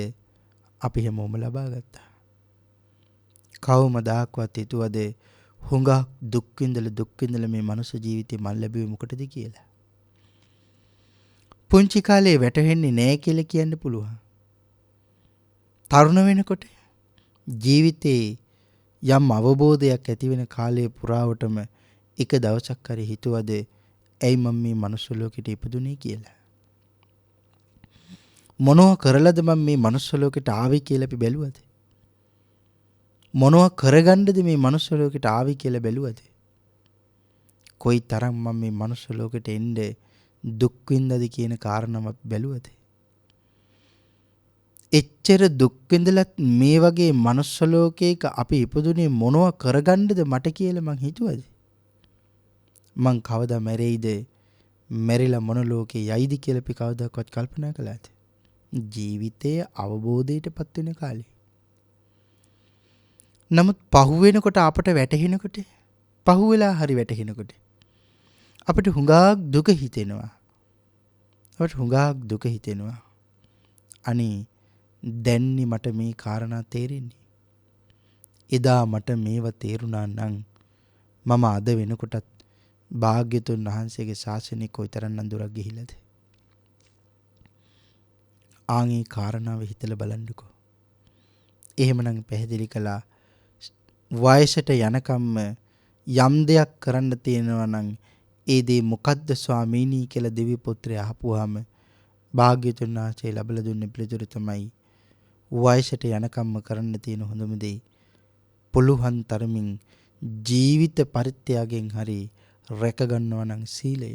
[SPEAKER 2] අපි හැමෝම ලබා ගත්තා. කවමදාක්වත් හිතුවද හුඟක් දුක් විඳලා මේ මනුෂ්‍ය ජීවිතේ මල් ලැබුවේ මොකටද කියලා? පුංචි කාලේ වැටහෙන්නේ නැහැ කියලා කියන්න පුළුවන්. තරුණ වෙනකොට ජීවිතේ යම් අවබෝධයක් ඇති වෙන කාලයේ පුරාවටම එක දවසක් හරි හිතුවද ඇයි මම මේ මනුස්ස ලෝකෙට ඉපදුනේ කියලා? මොනවා කරලාද මම මේ මනුස්ස ලෝකෙට ආවේ කියලා අපි බැලුවද? මොනවා කරගන්නද මේ මනුස්ස ලෝකෙට ආවේ කියලා බැලුවද? කොයි තරම් මම මේ මනුස්ස ලෝකෙට එන්නේ දුක් විඳද කියන කාරණාව බැලුවද? එච්චර දුක් විඳලත් මේ වගේ මනුස්ස ලෝකයක අපි ඉපදුනේ මොනවා කරගන්නද මට කියලා මං හිතුවද? මං කවදා මැරෙයිද? මැරිලා මොන ලෝකේ යයිද කියලා අපි කවදාවත් කල්පනා කළාද? ජීවිතයේ අවබෝධයටපත් වෙන කාලේ. නමුත් පහුවෙනකොට අපට වැටහෙනකොට පහුවෙලා හරි වැටහෙනකොට අපිට හුඟක් දුක හිතෙනවා. අනේ දැන්නේ මට මේ කාරණා තේරෙන්නේ. එදා මට මේව තේරුණා නම් මම අද වෙනකොටත් භාග්‍යතුන් වහන්සේගේ ශාසනය කොයිතරම් දුරක් ගිහිලාද? ආන්ගේ කාරණාව හිතලා බලන්නකෝ. එහෙමනම් පැහැදිලි කළා වයසට යනකම්ම යම් දෙයක් කරන්න තියෙනවා නම් ඒ දේ මොකද්ද ස්වාමීනි කියලා දෙවි පුත්‍රය අහපුවාම භාග්‍යතුන් වහන්සේ ලැබලා දුන්න පිළිතුර තමයි වයසට යනකම්ම කරන්න තියෙන හොඳම දේ පුළුවන් තරමින් ජීවිත පරිත්‍යාගයෙන් හරි රැක ගන්නවා නම් සීලය.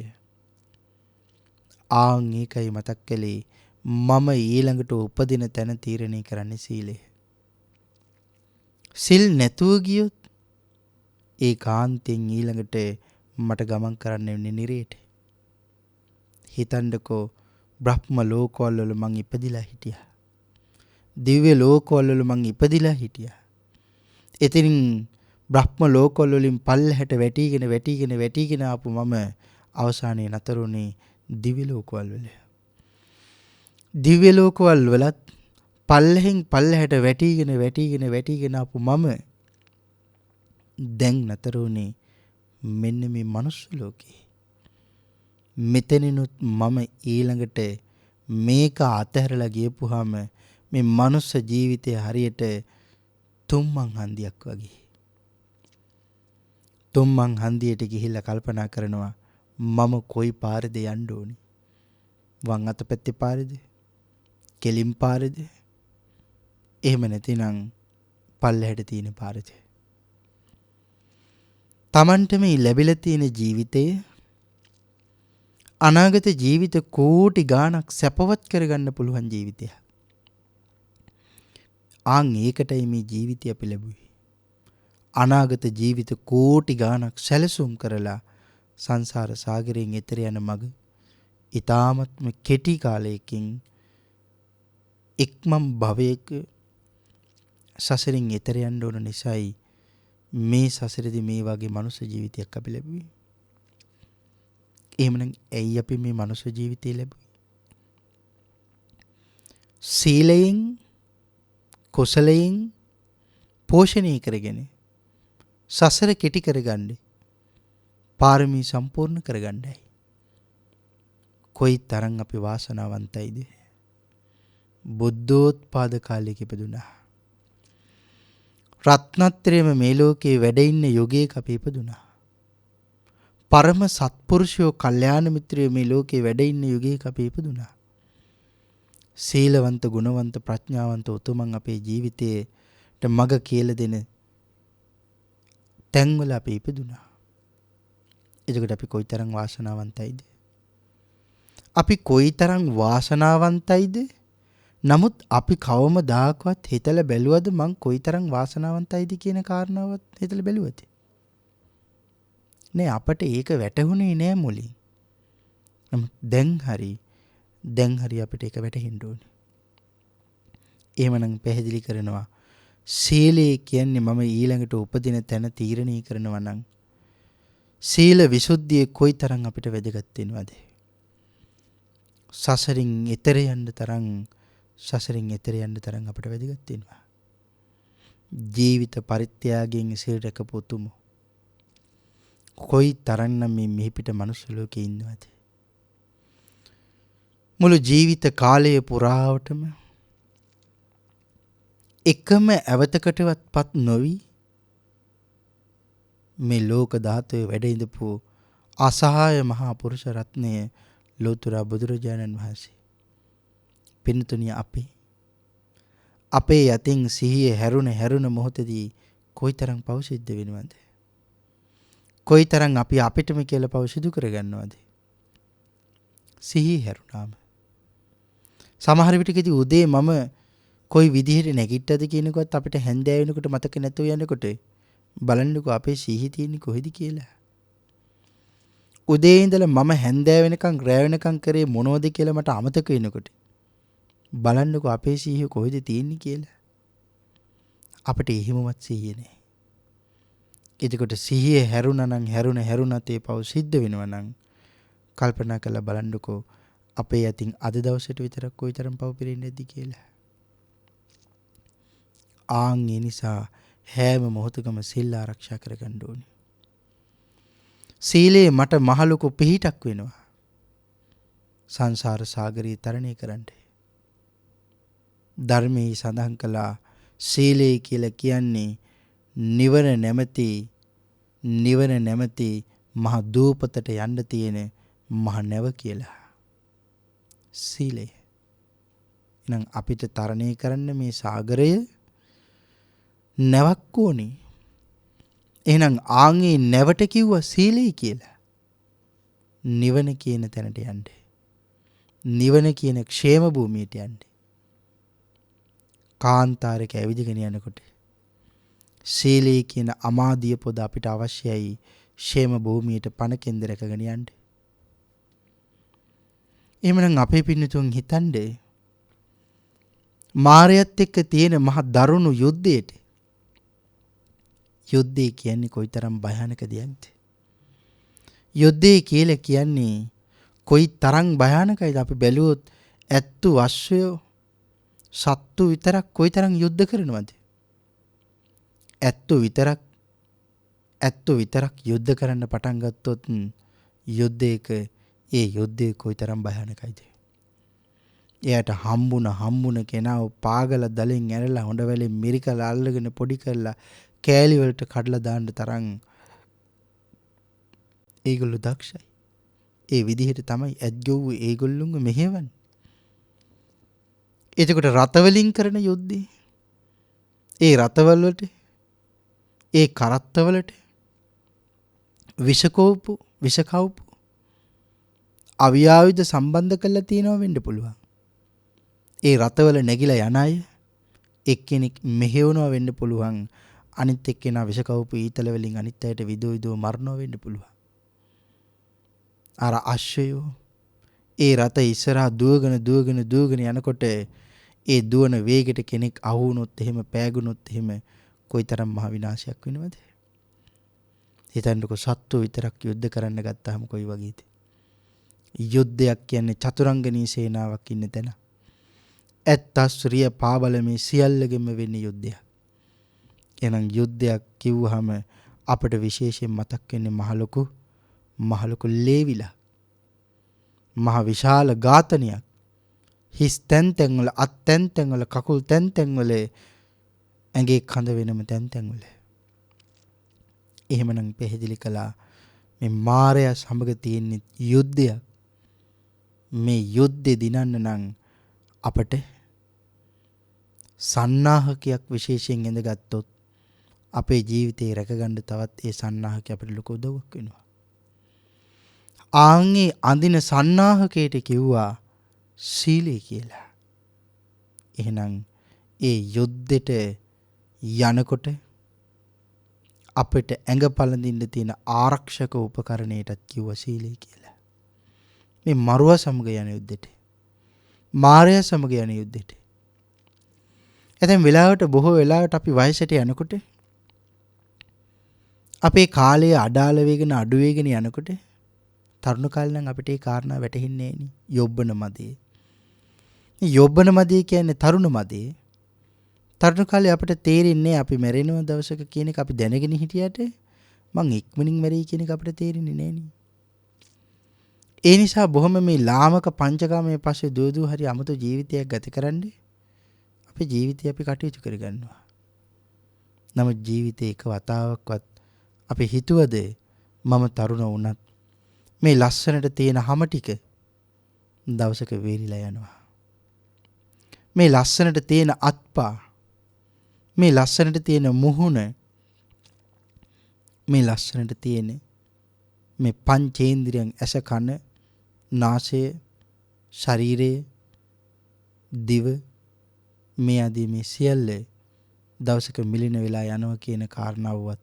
[SPEAKER 2] ආන් ඒකයි මතක් කළේ මම ඊළඟට උපදින තැන තීරණය කරන්නේ සීලය. සිල් නැතුව ගියොත් ඒකාන්තයෙන් ඊළඟට මට ගමන් කරන්න වෙන්නේ නිරේට. හිතන්නකෝ බ්‍රහ්ම ලෝකවල මං ඉපදිලා හිටියා. දිව්‍ය ලෝකවල මං ඉපදිලා හිටියා. එතනින් බ්‍රහ්ම ලෝකවල වලින් පල්ලහැට වැටිගෙන ආපු මම අවසානයේ නතරුනේ දිව්‍ය ලෝකවල වල. දිව්‍ය ලෝකවල වලත් පල්ලෙහින් පල්ලහැට වැටිගෙන ආපු මම දැන් නතරුනේ මෙන්න මේ මනුස්ස ලෝකේ. මෙතනිනුත් මම ඊළඟට මේක අතහැරලා ගියපුවාම මේ මනුස්ස ජීවිතය හරියට තුම්මන් හන්දියක් වගේ. තුම්මන් හන්දියට ගිහිල්ලා කල්පනා කරනවා මම කොයි පාරේද යන්න ඕනේ? වම් අත පැත්තේ පාරේද? කෙලින් පාරේද? එහෙම නැතිනම් පල්ලෙහාට තියෙන පාරේද? තමන්ට මේ ලැබිලා තියෙන ජීවිතය අනාගත ජීවිත කෝටි ගාණක් සැපවත් කරගන්න පුළුවන් ජීවිතයක්. ආන් ඒකටයි මේ ජීවිතය අපි ලැබුවේ. අනාගත ජීවිත කෝටි ගාණක් සැලසුම් කරලා සංසාර සාගරයෙන් එතර යන මඟ ඊ타මත්ම කෙටි කාලයකින් එක්මම් භවයක සසරින් එතර යන්න ඕන නිසායි මේ සසරේදී මේ වගේ මනුස්ස ජීවිතයක් අපි ලැබුවේ. එහෙමනම් ඇයි අපි මේ මනුස්ස ජීවිතය ලැබුවේ? සීලයෙන් කුසලයෙන් පෝෂණය කරගෙන සසර කෙටි කරගන්න පාරමී සම්පූර්ණ කරගන්නයි. කොයි තරම් අපි වාසනාවන්තයිද? බුද්ධෝත්පාද කාලයක ඉපදුනා. රත්නත්‍රයම මේ ලෝකේ වැඩ ඉන්න යුගයක අපි ඉපදුනා. පරම සත්පුරුෂයෝ කල්යාණ මිත්‍රයෝ මේ ලෝකේ වැඩ ඉන්න යුගයක අපි ඉපදුනා. සීලවන්ත ගුණවන්ත ප්‍රඥාවන්ත උතුමන් අපේ ජීවිතේට මඟ කියලා දෙන තැන්වල අපි ඉපදුනා. එතකොට අපි කොයිතරම් වාසනාවන්තයිද? අපි කොයිතරම් වාසනාවන්තයිද? නමුත් අපි කවමදාකවත් හිතලා බැලුවද මං කොයිතරම් වාසනාවන්තයිද කියන කාරණාවත් හිතලා බැලුවද? නේ අපට ඒක වැටහුනේ නෑ මුලින්. නමුත් දැන් හරි අපිට ඒක වැටහෙන්න ඕනේ. එහෙමනම් පැහැදිලි කරනවා සීලය කියන්නේ මම ඊළඟට උපදින තැන තීරණය කරනවා නම් සීල විසුද්ධිය කොයිතරම් අපිට වැදගත් වෙනවද? සසරින් එතර යන්න තරම් අපිට වැදගත් වෙනවා. ජීවිත පරිත්‍යාගයෙන් සීල රැකපු උතුම කොයි තරම්නම් මේ මෙහිපිට මනුස්ස ලෝකේ ඉන්නවද? මුළු ජීවිත කාලය පුරාවටම එකම අවතකටවත්පත් නොවි මේ ලෝක ධාතුවේ වැඩ ඉඳපු අසහාය මහා පුරුෂ රත්නය ලෝතර බුදුරජාණන් වහන්සේ. පින්තුණිය අපේ යතින් සිහිය හැරුණ මොහොතදී කොයිතරම් පව් සිද්ධ වෙනවද? කොයිතරම් අපි අපිටම කියලා පව් සිදු කරගන්නවද? සිහිය හැරුණාම සමහර විටකදී උදේ මම කොයි විදිහට නැගිට්ටද කියනකොත් අපිට හැන්දෑ වෙනකොට මතක නැතුව යනකොට බලන්නකෝ අපේ සිහිය තියෙන්නේ කොහෙද කියලා. උදේ ඉඳලා මම හැන්දෑ වෙනකන් රැ වෙනකන් කරේ මොනවද කියලා මට අමතක වෙනකොට බලන්නකෝ අපේ සිහිය කොහෙද තියෙන්නේ කියලා. අපිට එහෙමවත් සිහිය නැහැ. එතකොට සිහිය හැරුණත් ඒ පව් සිද්ධ වෙනවා නම් කල්පනා කරලා බලන්නකෝ අපේ යතින් අද දවසට විතරක් කොයිතරම් පව් පිරෙන්නේ නැද්ද කියලා. ආන් ඒ නිසා හැම මොහොතකම සිල් ආරක්ෂා කරගන්න ඕනේ. සීලේ මට මහලොකු පිහිටක් වෙනවා. සංසාර සාගරේ තරණය කරන්න. ධර්මයේ සඳහන් කළා සීලය කියලා කියන්නේ නිවන නැමැති මහ දූපතට යන්න තියෙන මහ නැව කියලා. සීලය. එහෙනම් අපිට තරණය කරන්න මේ සාගරය නැවක් ඕනේ. එහෙනම් ආන්ගේ නැවට කිව්වා සීලය කියලා. නිවන කියන තැනට යන්න. නිවන කියන ക്ഷേම භූමියට යන්න. කාන්තාරයක ඇවිදගෙන යනකොට සීලය කියන අමාදිය පොද අපිට අවශ්‍යයි ക്ഷേම භූමියට පණ කෙන්ද රැකගෙන යන්න. එහෙමනම් අපේ පින්නතුන් හිතන්නේ මාරයත් එක්ක තියෙන මහ දරුණු යුද්ධය කියන්නේ කොයිතරම් භයානක දෙයක්ද? යුද්ධය කියලා කියන්නේ කොයි තරම් භයානකයිද? අපි බැලුවොත් ඇත්තු අශ්වයෝ සත්තු විතරක් කොයිතරම් යුද්ධ කරනවද? ඇත්තු විතරක් යුද්ධ කරන්න පටන් ගත්තොත් යුද්ධය කොයිතරම් භයානකයිද? එයාට හම්බුන කෙනාව පාගල දලෙන් ඇරලා හොඬ වැලෙන් මිරිකලා අල්ලගෙන පොඩි කරලා කෑලි වලට කඩලා දාන්න තරම් ඒගොල්ලෝ දක්ෂයි. ඒ විදිහට තමයි ඇද්ගොව්ව ඒගොල්ලුන්ව මෙහෙවන්නේ. එතකොට රතවලින් කරන යුද්ධේ ඒ රතවල වලට ඒ කරත්තවලට විෂකවුපු අවියායුධ සම්බන්ධ කරලා තියෙනවා වෙන්න පුළුවන්. ඒ රතවල නැගිලා යන අය එක්කෙනෙක් මෙහෙවනවා වෙන්න පුළුවන්. අනිත් එක්කෙනා විෂකවුපු ඊතල වලින් අනිත් අයට විදෝ මරනවා වෙන්න පුළුවන්. අර අශ්වයෝ ඒ රත ඉස්සරහා දුවගෙන යනකොට ඒ දුවන වේගෙට කෙනෙක් අහු වුණොත් එහෙම පෑගුණොත් එහෙම කොයිතරම් මහ විනාශයක් වෙනවද? හිතන්නකෝ සත්තු විතරක් යුද්ධ කරන්න ගත්තාම කොයි වගේද? යුද්ධයක් කියන්නේ චතුරංගනී සේනාවක් ඉන්න තැන. ඇත්තස්රිය පාබල මේ සියල්ලගෙම වෙන්නේ යුද්ධයක්. එහෙනම් යුද්ධයක් කිව්වහම අපිට විශේෂයෙන් මතක් වෙන්නේ මහලොකු ලේවිලා. මහ විශාල ඝාතනයක්. හිස් තැන් වල අත් තැන් වල කකුල් තැන් වල ඇඟේ කඳ වෙනම තැන් වල. එහෙමනම් පැහැදිලි කළා මේ මායя සමග තියෙන යුද්ධයක්. මේ යුද්ධේ දිනන්න නම් අපට සන්නාහකයක් විශේෂයෙන් ඉඳගත්තොත් අපේ ජීවිතේ රැකගන්න තවත් ඒ සන්නාහකය අපිට ලොකු උදව්වක් වෙනවා. ආන්ගේ අඳින සන්නාහකයට කිව්වා සීලය කියලා. එහෙනම් ඒ යුද්ධෙට යනකොට අපිට ඇඟ පළඳින්න තියෙන ආරක්ෂක උපකරණයටත් කිව්වා සීලය කියලා. මේ මරුවා සමග යන යුද්ධෙට, මායя සමග යන යුද්ධෙට. එතෙන් වෙලාවට බොහෝ වෙලාවට අපි වයසට යනකොට අපේ කාලය අඩාල වේගෙන අඩු වේගෙන යනකොට තරුණ කාලේ නම් අපිට ඒ කාරණා වැටහෙන්නේ නෑනේ. යොබ්බන මදේ. මේ යොබ්බන මදේ කියන්නේ තරුණ මදේ. තරුණ කාලේ අපිට තේරෙන්නේ අපි මැරෙනව දවසක කියන එක අපි දැනගෙන හිටියට මං ඉක්මනින් මැරෙයි කියන එක අපිට තේරෙන්නේ නෑනේ. ඒ නිසා බොහොම මේ ලාමක පංචකාමයේ පස්සේ දුවදුව හරි අමුතු ජීවිතයක් ගත කරන්නේ අපේ ජීවිතය අපි කටයුතු කරගන්නවා. නමුත් ජීවිතේ එක වතාවක්වත් අපි හිතුවද මම තරුණ වුණත් මේ ලස්සනට තියෙන හැම ටික දවසක වේලිලා යනවා. මේ ලස්සනට තියෙන අත්පා, මේ ලස්සනට තියෙන මුහුණ, මේ ලස්සනට තියෙන මේ පංචේන්ද්‍රියන් ඇස කන නාසය ශරීරය දිව මේ ආදී මේ සියල්ල දවසක මිලින වෙලා යනවා කියන කාරණාවවත්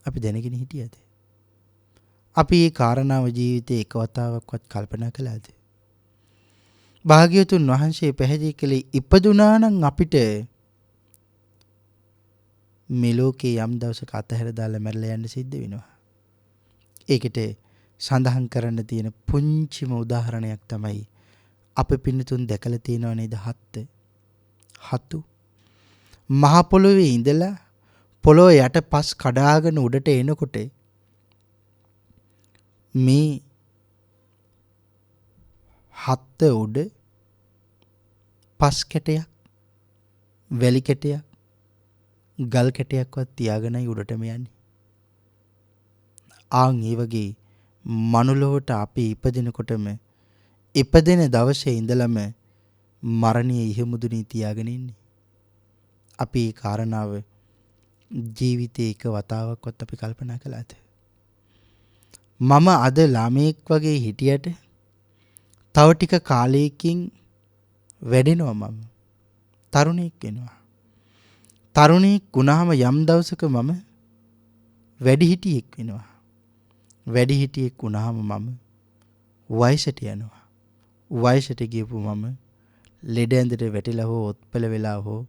[SPEAKER 2] අපි දැනගෙන හිටියද? අපි මේ කාරණාව ජීවිතේ එක වතාවක්වත් කල්පනා කළාද? භාග්‍යවතුන් වහන්සේ පැහැදිලි කළේ ඉපදුනා නම් අපිට මේ ලෝකේ යම් දවසක අතහැර දාලා මැරලා යන්න සිද්ධ වෙනවා. ඒකට සඳහන් කරන්න තියෙන පුංචිම උදාහරණයක් තමයි අපේ පින්නතුන් දැකලා තියෙනව නේද? හතු මහ පොළොවේ ඉඳලා පොළොව යට පස් කඩාගෙන උඩට එනකොට මේ හත්ත උඩ පස් කැටයක්, වැලි කැටයක්, ගල් කැටයක්වත් තියාගෙනයි උඩටම යන්නේ. ආන් ඒ වගේ මනුලොවට අපි ඉපදිනකොටම ඉපදෙන දවසේ ඉඳලම මරණීය ඉහමුදුනේ තියාගෙන ඉන්නේ. අපි ඒ කාරණාව ජීවිතේ එක වතාවක්වත් අපි කල්පනා කළාද? මම අද ළමෙක් වගේ හිටියට තව ටික කාලයකින් වැඩෙනවා. මම තරුණයෙක් වෙනවා. තරුණයෙක් වුණාම යම් දවසක මම වැඩිහිටියෙක් වෙනවා. වැඩිහිටියෙක් වුණාම මම වයසට යනවා. වයසට ගියපු මම ලෙඩ ඇඳට වැටිලා හෝ ඔත්පල වෙලා හෝ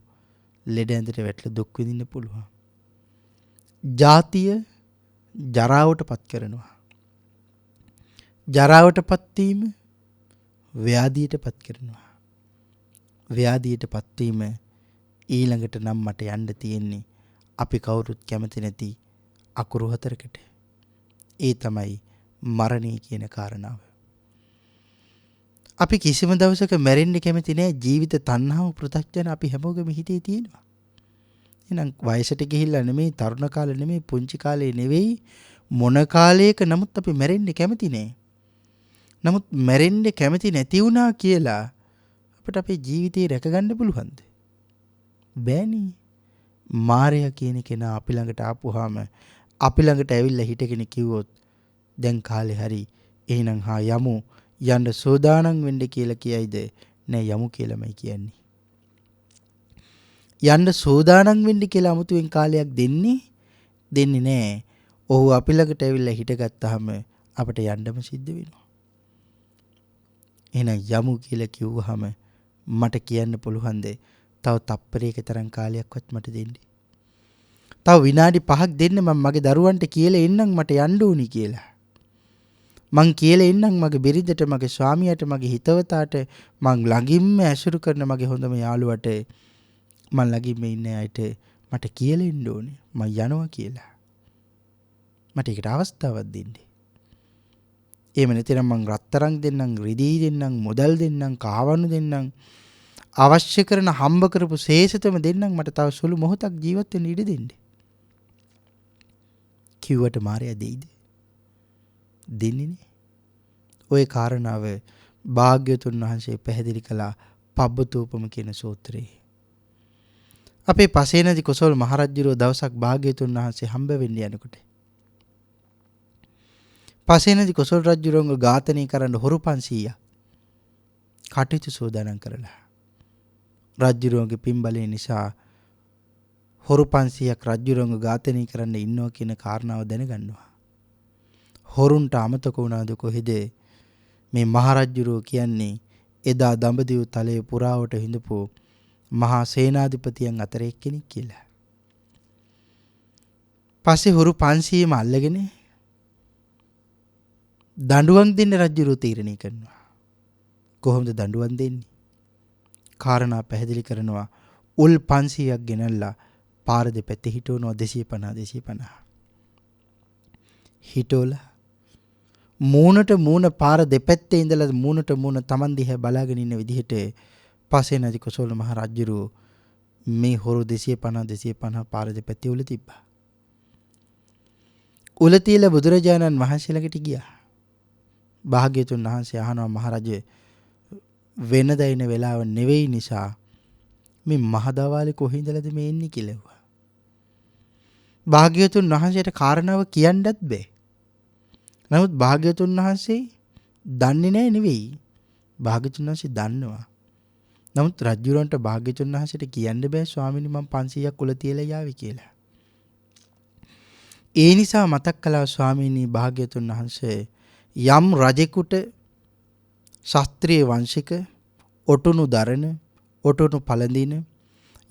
[SPEAKER 2] ලෙඩ ඇඳට වැටලා දුක් විඳින්න පුළුවන්. ජාතිය ජරාවටපත් කරනවා. ජරාවටපත් වීම ව්‍යාධියටපත් කරනවා. ව්‍යාධියටපත් වීම ඊළඟට නම් මට යන්න තියෙන්නේ අපි කවුරුත් කැමති නැති අකුරු හතරකට. ඒ තමයි මරණය කියන කාරණාව. අපි කිසිම දවසක මැරෙන්න කැමති නෑ. ජීවිත තණ්හාව පෘථග්ජන අපි හැමෝගෙම හිතේ තියෙනවා. එහෙනම් වයසට ගිහිල්ලා නෙමෙයි, තරුණ කාලේ නෙමෙයි, පුංචි කාලේ නෙවෙයි, මොන කාලයක නමුත් අපි මැරෙන්න කැමති නෑ. නමුත් මැරෙන්න කැමති නැති වුණා කියලා අපිට අපේ ජීවිතේ රැකගන්න පුළුවන්ද? බෑනේ. මායя කියන කෙනා අපි ළඟට ආපුවාම අපි ළඟට ඇවිල්ලා හිටගෙන කිව්වොත් දැන් කාලේ හරි එහෙනම් හා යමු යන්න සෝදානම් වෙන්න කියලා කියයිද? නෑ යමු කියලාමයි කියන්නේ. යන්න සෝදානම් වෙන්න කියලා 아무තුවෙන් කාලයක් දෙන්නේ නෑ. ඔහු අපි ළඟට ඇවිල්ලා හිටගත්තාම අපිට යන්නම සිද්ධ වෙනවා. එහෙනම් යමු කියලා කිව්වහම මට කියන්න පුළුවන්ද තව තප්පරයක තරම් කාලයක්වත් මට දෙන්න? තව විනාඩි 5ක් දෙන්න මම මගේ දරුවන්ට කියලා එන්නම් මට යන්න ඕනි කියලා. මං කියලා එන්නම් මගේ බිරිඳට, මගේ ස්වාමියාට, මගේ හිතවතාට, මං ළඟින්ම ඇසුරු කරන මගේ හොඳම යාළුවට, මං ළඟින්ම ඉන්න අයට මට කියලා එන්න ඕනේ මං යනවා කියලා. මට ඒකට අවස්ථාවක් දෙන්න. එහෙම නැතිනම් මං රත්තරන් දෙන්නම්, රිදී දෙන්නම්, මුදල් දෙන්නම්, කාවණු දෙන්නම්, අවශ්‍ය කරන හම්බ කරපු ශේෂතම දෙන්නම් මට තව සුළු මොහොතක් ජීවත් වෙන්න ඉඩ දෙන්න. කිව්වට මාරයා දෙයිද? දෙන්නේ නේ. ওই කාරණාව භාග්‍යතුන් වහන්සේ පැහැදිලි කළා පබ්බතූපම කියන සූත්‍රයේ. අපේ පසේනදි කොසල් මහරජුරෝ දවසක් භාග්‍යතුන් වහන්සේ හම්බ වෙන්න යනකොට පසේනදි කොසල් රජුරෝංග ඝාතනය කරන්න හොරු 500ක් කටයුතු සෝදානම් කරලා රජුරෝගේ පින්බලය නිසා හොරු 500ක් රජුරෝංග ඝාතනය කරන්න ඉන්නවා කියන කාරණාව දැනගන්නවා. හොරුන්ට අමතක වුණාද කොහෙද මේ මහරජුරෝ කියන්නේ එදා දඹදිව තලයේ පුරාවට හිඳපු මහා සේනාධිපතියන් අතර එක්කෙනෙක් කියලා. පස්සේ හොරු 500ම අල්ලගෙන දඬුවම් දෙන්න රජුරෝ තීරණය කරනවා. කොහොමද දඬුවම් දෙන්නේ? කාරණා පැහැදිලි කරනවා. උල් 500ක් ගෙනල්ලා පාර දෙපැත්තේ හිටවනවා 250 හිටෝලා මූණට මූණ පාර දෙපැත්තේ ඉඳලා මූණට මූණ Taman දිහා බලාගෙන ඉන්න විදිහට පස්සේ නැති කොසල් මහ රජුරෝ මේ හොරු 250 පාර දෙපැත්තේ උල තිබ්බා. උල තියලා බුදුරජාණන් වහන්සේ ළඟට ගියා. භාග්‍යතුන් වහන්සේ අහනවා මහරජේ වෙනදා ඉන වෙලාව නෙවෙයි නිසා මේ මහදවාලේ කොහේ ඉඳලාද මේ එන්නේ කියලා. භාග්‍යතුන් වහන්සේට කාරණාව කියන්නත් බෑ. නමුත් භාග්‍යතුන් වහන්සේ දන්නේ නැහැ නෙවෙයි. භාග්‍යතුන් වහන්සේ දන්නවා. නමුත් රජුරන්ට භාග්‍යතුන් වහන්සේට කියන්න බෑ ස්වාමීනි මම 500ක් උල තියලා යාවි කියලා. ඒ නිසා මතක් කළා ස්වාමීනි භාග්‍යතුන් වහන්සේ යම් රජෙකුට ශාස්ත්‍රීය වංශික ඔටුනු දරන ඔටුනු පළඳින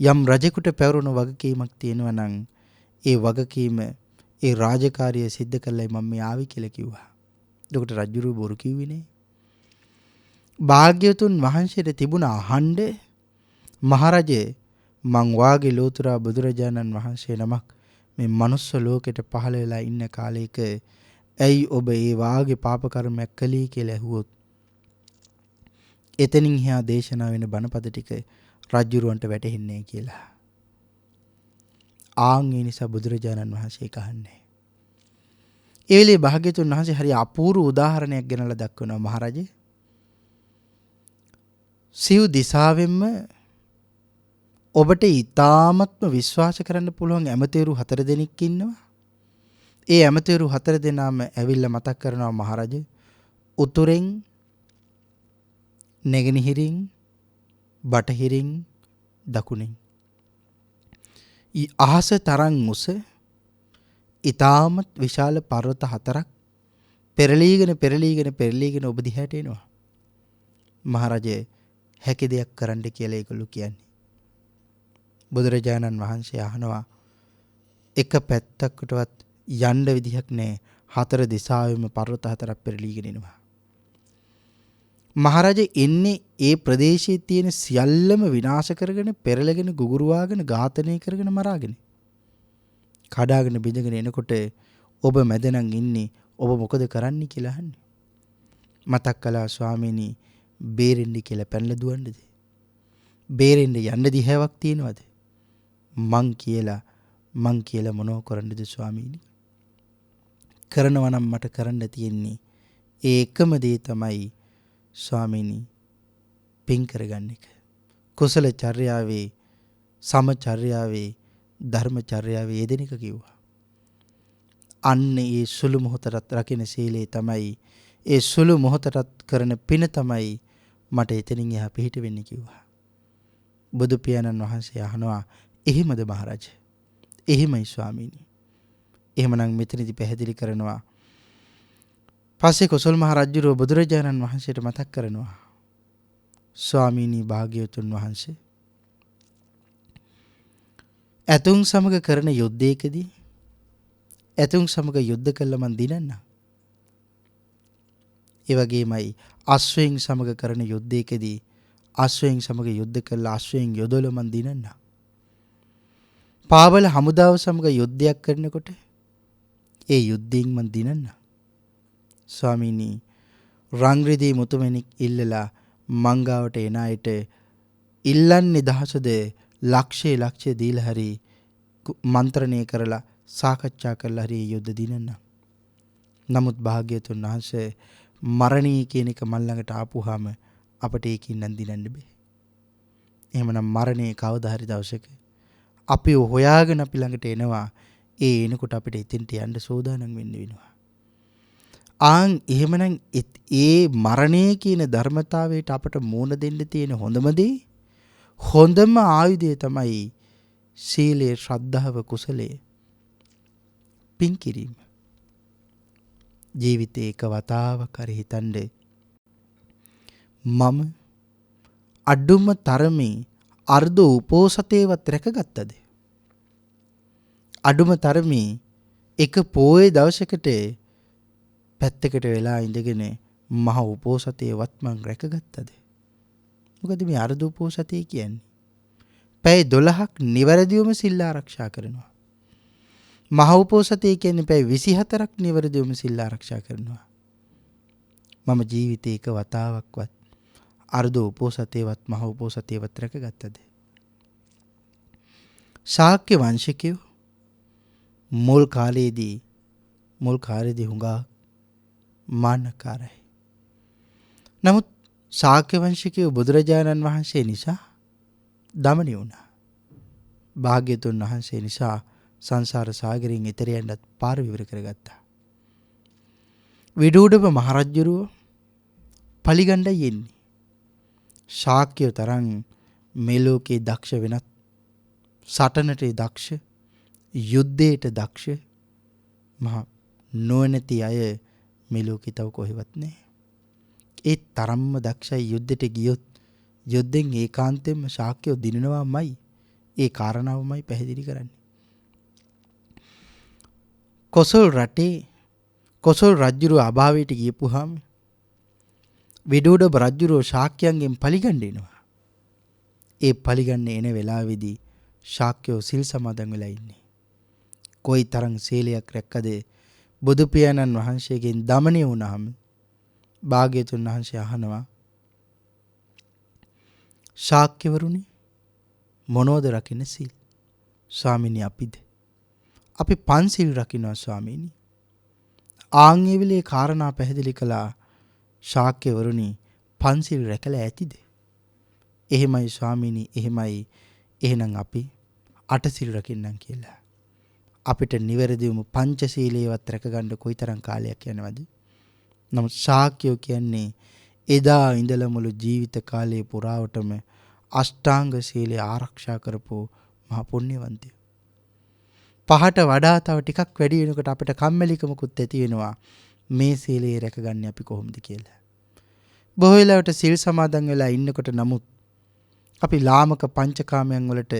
[SPEAKER 2] යම් රජෙකුට පැවරුණු වගකීමක් තියෙනවා නම් ඒ වගකීම ඒ රාජකාරිය සිද්ධ කළයි මම මේ ආවි කියලා කිව්වා. එතකොට රජුරු බොරු කිව්වේ නේ. භාග්‍යතුන් වහන්සේට තිබුණ අහඬ මහරජේ මං වාගේ ලෝතුරා බුදුරජාණන් වහන්සේ නමක් මේ මනුස්ස ලෝකෙට පහළ වෙලා ඉන්න කාලයක ඇයි ඔබ ඒ වාගේ පාප කර්මයක් කළේ කියලා ඇහුවොත් එතනින් එහා දේශනා වෙන බණපද ටික රජුරවන්ට වැටහෙන්නේ කියලා. ආන් ඒ නිසා බුදුරජාණන් වහන්සේ කහන්නේ. ඒ වෙලේ භාග්‍යතුන් වහන්සේ හරි අපූර්ව උදාහරණයක් ගෙනලා දක්වනවා මහරජේ. සිව් දිසාවෙන්ම ඔබට ඊ타මත්ම විශ්වාස කරන්න පුළුවන් ඇමතිවරු 4 දෙනෙක් ඉන්නවා. ඒ ඇමතිවරු 4 දෙනාම ඇවිල්ලා මතක් කරනවා මහරජේ උතුරෙන් නැගෙනහිරින් බටහිරින් දකුණෙන් අහස තරම් උස ඊ타මත් විශාල පර්වත 4ක් පෙරලීගෙන ඔබ දිහාට එනවා. මහරජේ හැකි දෙයක් කරන්න කියලා ඒගොල්ලෝ කියන්නේ. බුදුරජාණන් වහන්සේ අහනවා එක පැත්තකටවත් යන්න විදිහක් නැහැ. 4 දිශාවෙම පර්වත 4ක් පෙරලීගෙන එනවා. මහරජා එන්නේ ඒ ප්‍රදේශයේ තියෙන සියල්ලම විනාශ කරගෙන පෙරලගෙන ගුගුරුවාගෙන ඝාතනය කරගෙන මරාගෙන කඩාගෙන බිඳගෙන එනකොට ඔබ මැදනම් ඉන්නේ ඔබ මොකද කරන්නේ කියලා අහන්නේ. මතක් කළා ස්වාමීනි බේරෙන්න කියලා පැනලා දුවන්නද? බේරෙන්න යන්න දිහාවක් තියනවද? මං කියලා මොනව කරන්නද ස්වාමීනි? කරනවා නම් මට කරන්න තියෙන්නේ ඒ එකම දේ තමයි ස්වාමීනි පින් කරගන්න එක. කුසල චර්යාවේ සමචර්යාවේ ධර්මචර්යාවේ යෙදෙන එක කිව්වා. අන්න ඒ සුළු මොහොතට රකින්න සීලය තමයි, ඒ සුළු මොහොතට කරන පින තමයි මට එතනින් එහා පිහිට වෙන්නේ කිව්වා. බුදු පියාණන් වහන්සේ අහනවා, එහෙමද මහරජ? එහෙමයි ස්වාමීනි. එහෙමනම් මෙතනදී පැහැදිලි කරනවා. පස්සේ කොසල් මහ රජුරෝ බුදුරජාණන් වහන්සේට මතක් කරනවා, ස්වාමීනි භාග්‍යවතුන් වහන්සේ, ඇතුන් සමග කරන යුද්ධයකදී ඇතුන් සමග යුද්ධ කළා මන් දිනන්න. ඒ වගේමයි අශ්වයන් සමග කරන යුද්ධයකදී අශ්වයන් සමග යුද්ධ කළා අශ්වයන් යොදවල මන් දිනන්න. පාවල හමුදාව සමග යුද්ධයක් කරනකොට ඒ යුද්ධයෙන් මන් දිනන්න. ස්වාමීනි රංග්‍රදී මුතුමැණික් ඉල්ලලා මංගාවට එන අයට ඉල්ලන්නේ දහසද ලක්ෂය දීලා හරි මන්ත්‍රණය කරලා සාකච්ඡා කරලා හරි යුද්ධ දිනන්න. නමුත් භාග්‍යතුන් වහන්සේ මරණී කියන එක මල් ළඟට ආපුවාම අපට ඒකින් නම් දිනන්න බෑ. එහෙමනම් මරණය කවදා හරි දවසක අපි හොයාගෙන අපි ළඟට එනවා. ඒ එනකොට අපිට එතෙන්ට යන්න සෝදානම් වෙන්න වෙනවා. එහෙමනම් ඒ මරණය කියන ධර්මතාවයට අපට මූණ දෙන්න තියෙන හොඳම ආයුධය තමයි සීලය, ශ්‍රද්ධාව, කුසලය, පින් කිරීම. ජීවිතේ එක වතාවක් හරි හිතන්න, මම අඩුම තරමේ අර්ධ උපෝසතේවත් රැකගත්තද? අඩුම තරමේ එක පොයේ දවසකට පැත්තකට වෙලා ඉඳගෙන මහ උපෝසතේවත් මං රැකගත්තද? මොකද මේ අර්ධ උපෝසතේ කියන්නේ පැය 12ක් නිවැරදිවම සිල් ආරක්ෂා කරනවා. මහ උපෝසතේ කියන්නේ පැය 24ක් නිවැරදිවම සිල් ආරක්ෂා කරනවා. මම ජීවිතේ එක වතාවක්වත් අර්ධ උපෝසතේවත් මහ උපෝසතේවත් රැකගත්තද? ශාක්‍ය වංශිකයෝ මුල් කාලේදී හුඟා මාන්නකාරයි. නමුත් ශාක්‍ය වංශිකයෝ බුදුරජාණන් වහන්සේ නිසා දමනය වුණා. භාග්‍යතුන් වහන්සේ නිසා සංසාර සාගරයෙන් එතෙර යන්නත් පාර විවර කරගත්තා. විඩූඩබ මහරජුරුව පලිගණ්ඩයි එන්නේ. ශාක්‍යය තරම් මේ ලෝකේ දක්ෂ වෙනත්, සටනට දක්ෂ, යුද්ධයට දක්ෂ මහ නොනැති අය මේ ලෝකේ තව කොහෙවත් නැහැ. ඒ තරම්ම දක්ෂයි. යුද්ධයට ගියොත් යුද්ධෙන් ඒකාන්තයෙන්ම ශාක්‍යය දිනනවාමයි. ඒ කාරණාවමයි පැහැදිලි කරන්නේ. කොසල් රජුරුව අභාවයට ගියපුවාම විඩූඩබ රජුරුව ශාක්‍යයන්ගෙන් පලිගණ්ඩෙනවා. ඒ පලිගන්න එන වෙලාවේදී ශාක්‍යයෝ සිල් සමාදන් වෙලා ඉන්නේ. කොයි තරම් සීලයක් රැක්කද? බුදු පියාණන් වහන්සේගෙන් දමනය වුණාම භාග්‍යතුන් වහන්සේ අහනවා, ශාක්‍යවරුනි මොනවද රකින්න සිල්? ස්වාමීනි අපි පන්සිල් රකින්නවා ස්වාමීනි. ආන්ගේ විලේ කාරණා පැහැදිලි කළා. ශාක්‍යවරුනි පන්සිල් රැකලා ඇතිද? එහෙමයි ස්වාමීනි, එහෙමයි. එහෙනම් අපි අටසිල් රකින්නම් කියලා. අපිට නිවැරදිවම පංචශීලයේවත් රැකගන්න කොයිතරම් කාලයක් යනවද? නමුත් ශාක්‍යයෝ කියන්නේ එදා ඉඳලා මුළු ජීවිත කාලයේ පුරාවටම අෂ්ටාංග සීලය ආරක්ෂා කරපු මහ පුණ්‍යවන්තයෝ. පහට වඩා තව ටිකක් වැඩි වෙනකොට අපිට කම්මැලිකමකුත් ඇති වෙනවා. මේ සීලය රැකගන්නේ අපි කොහොමද කියලා. බොහෝ වෙලාවට සිල් සමාදන් වෙලා ඉන්නකොට නමුත් අපි ලාමක පංචකාමයන් වලට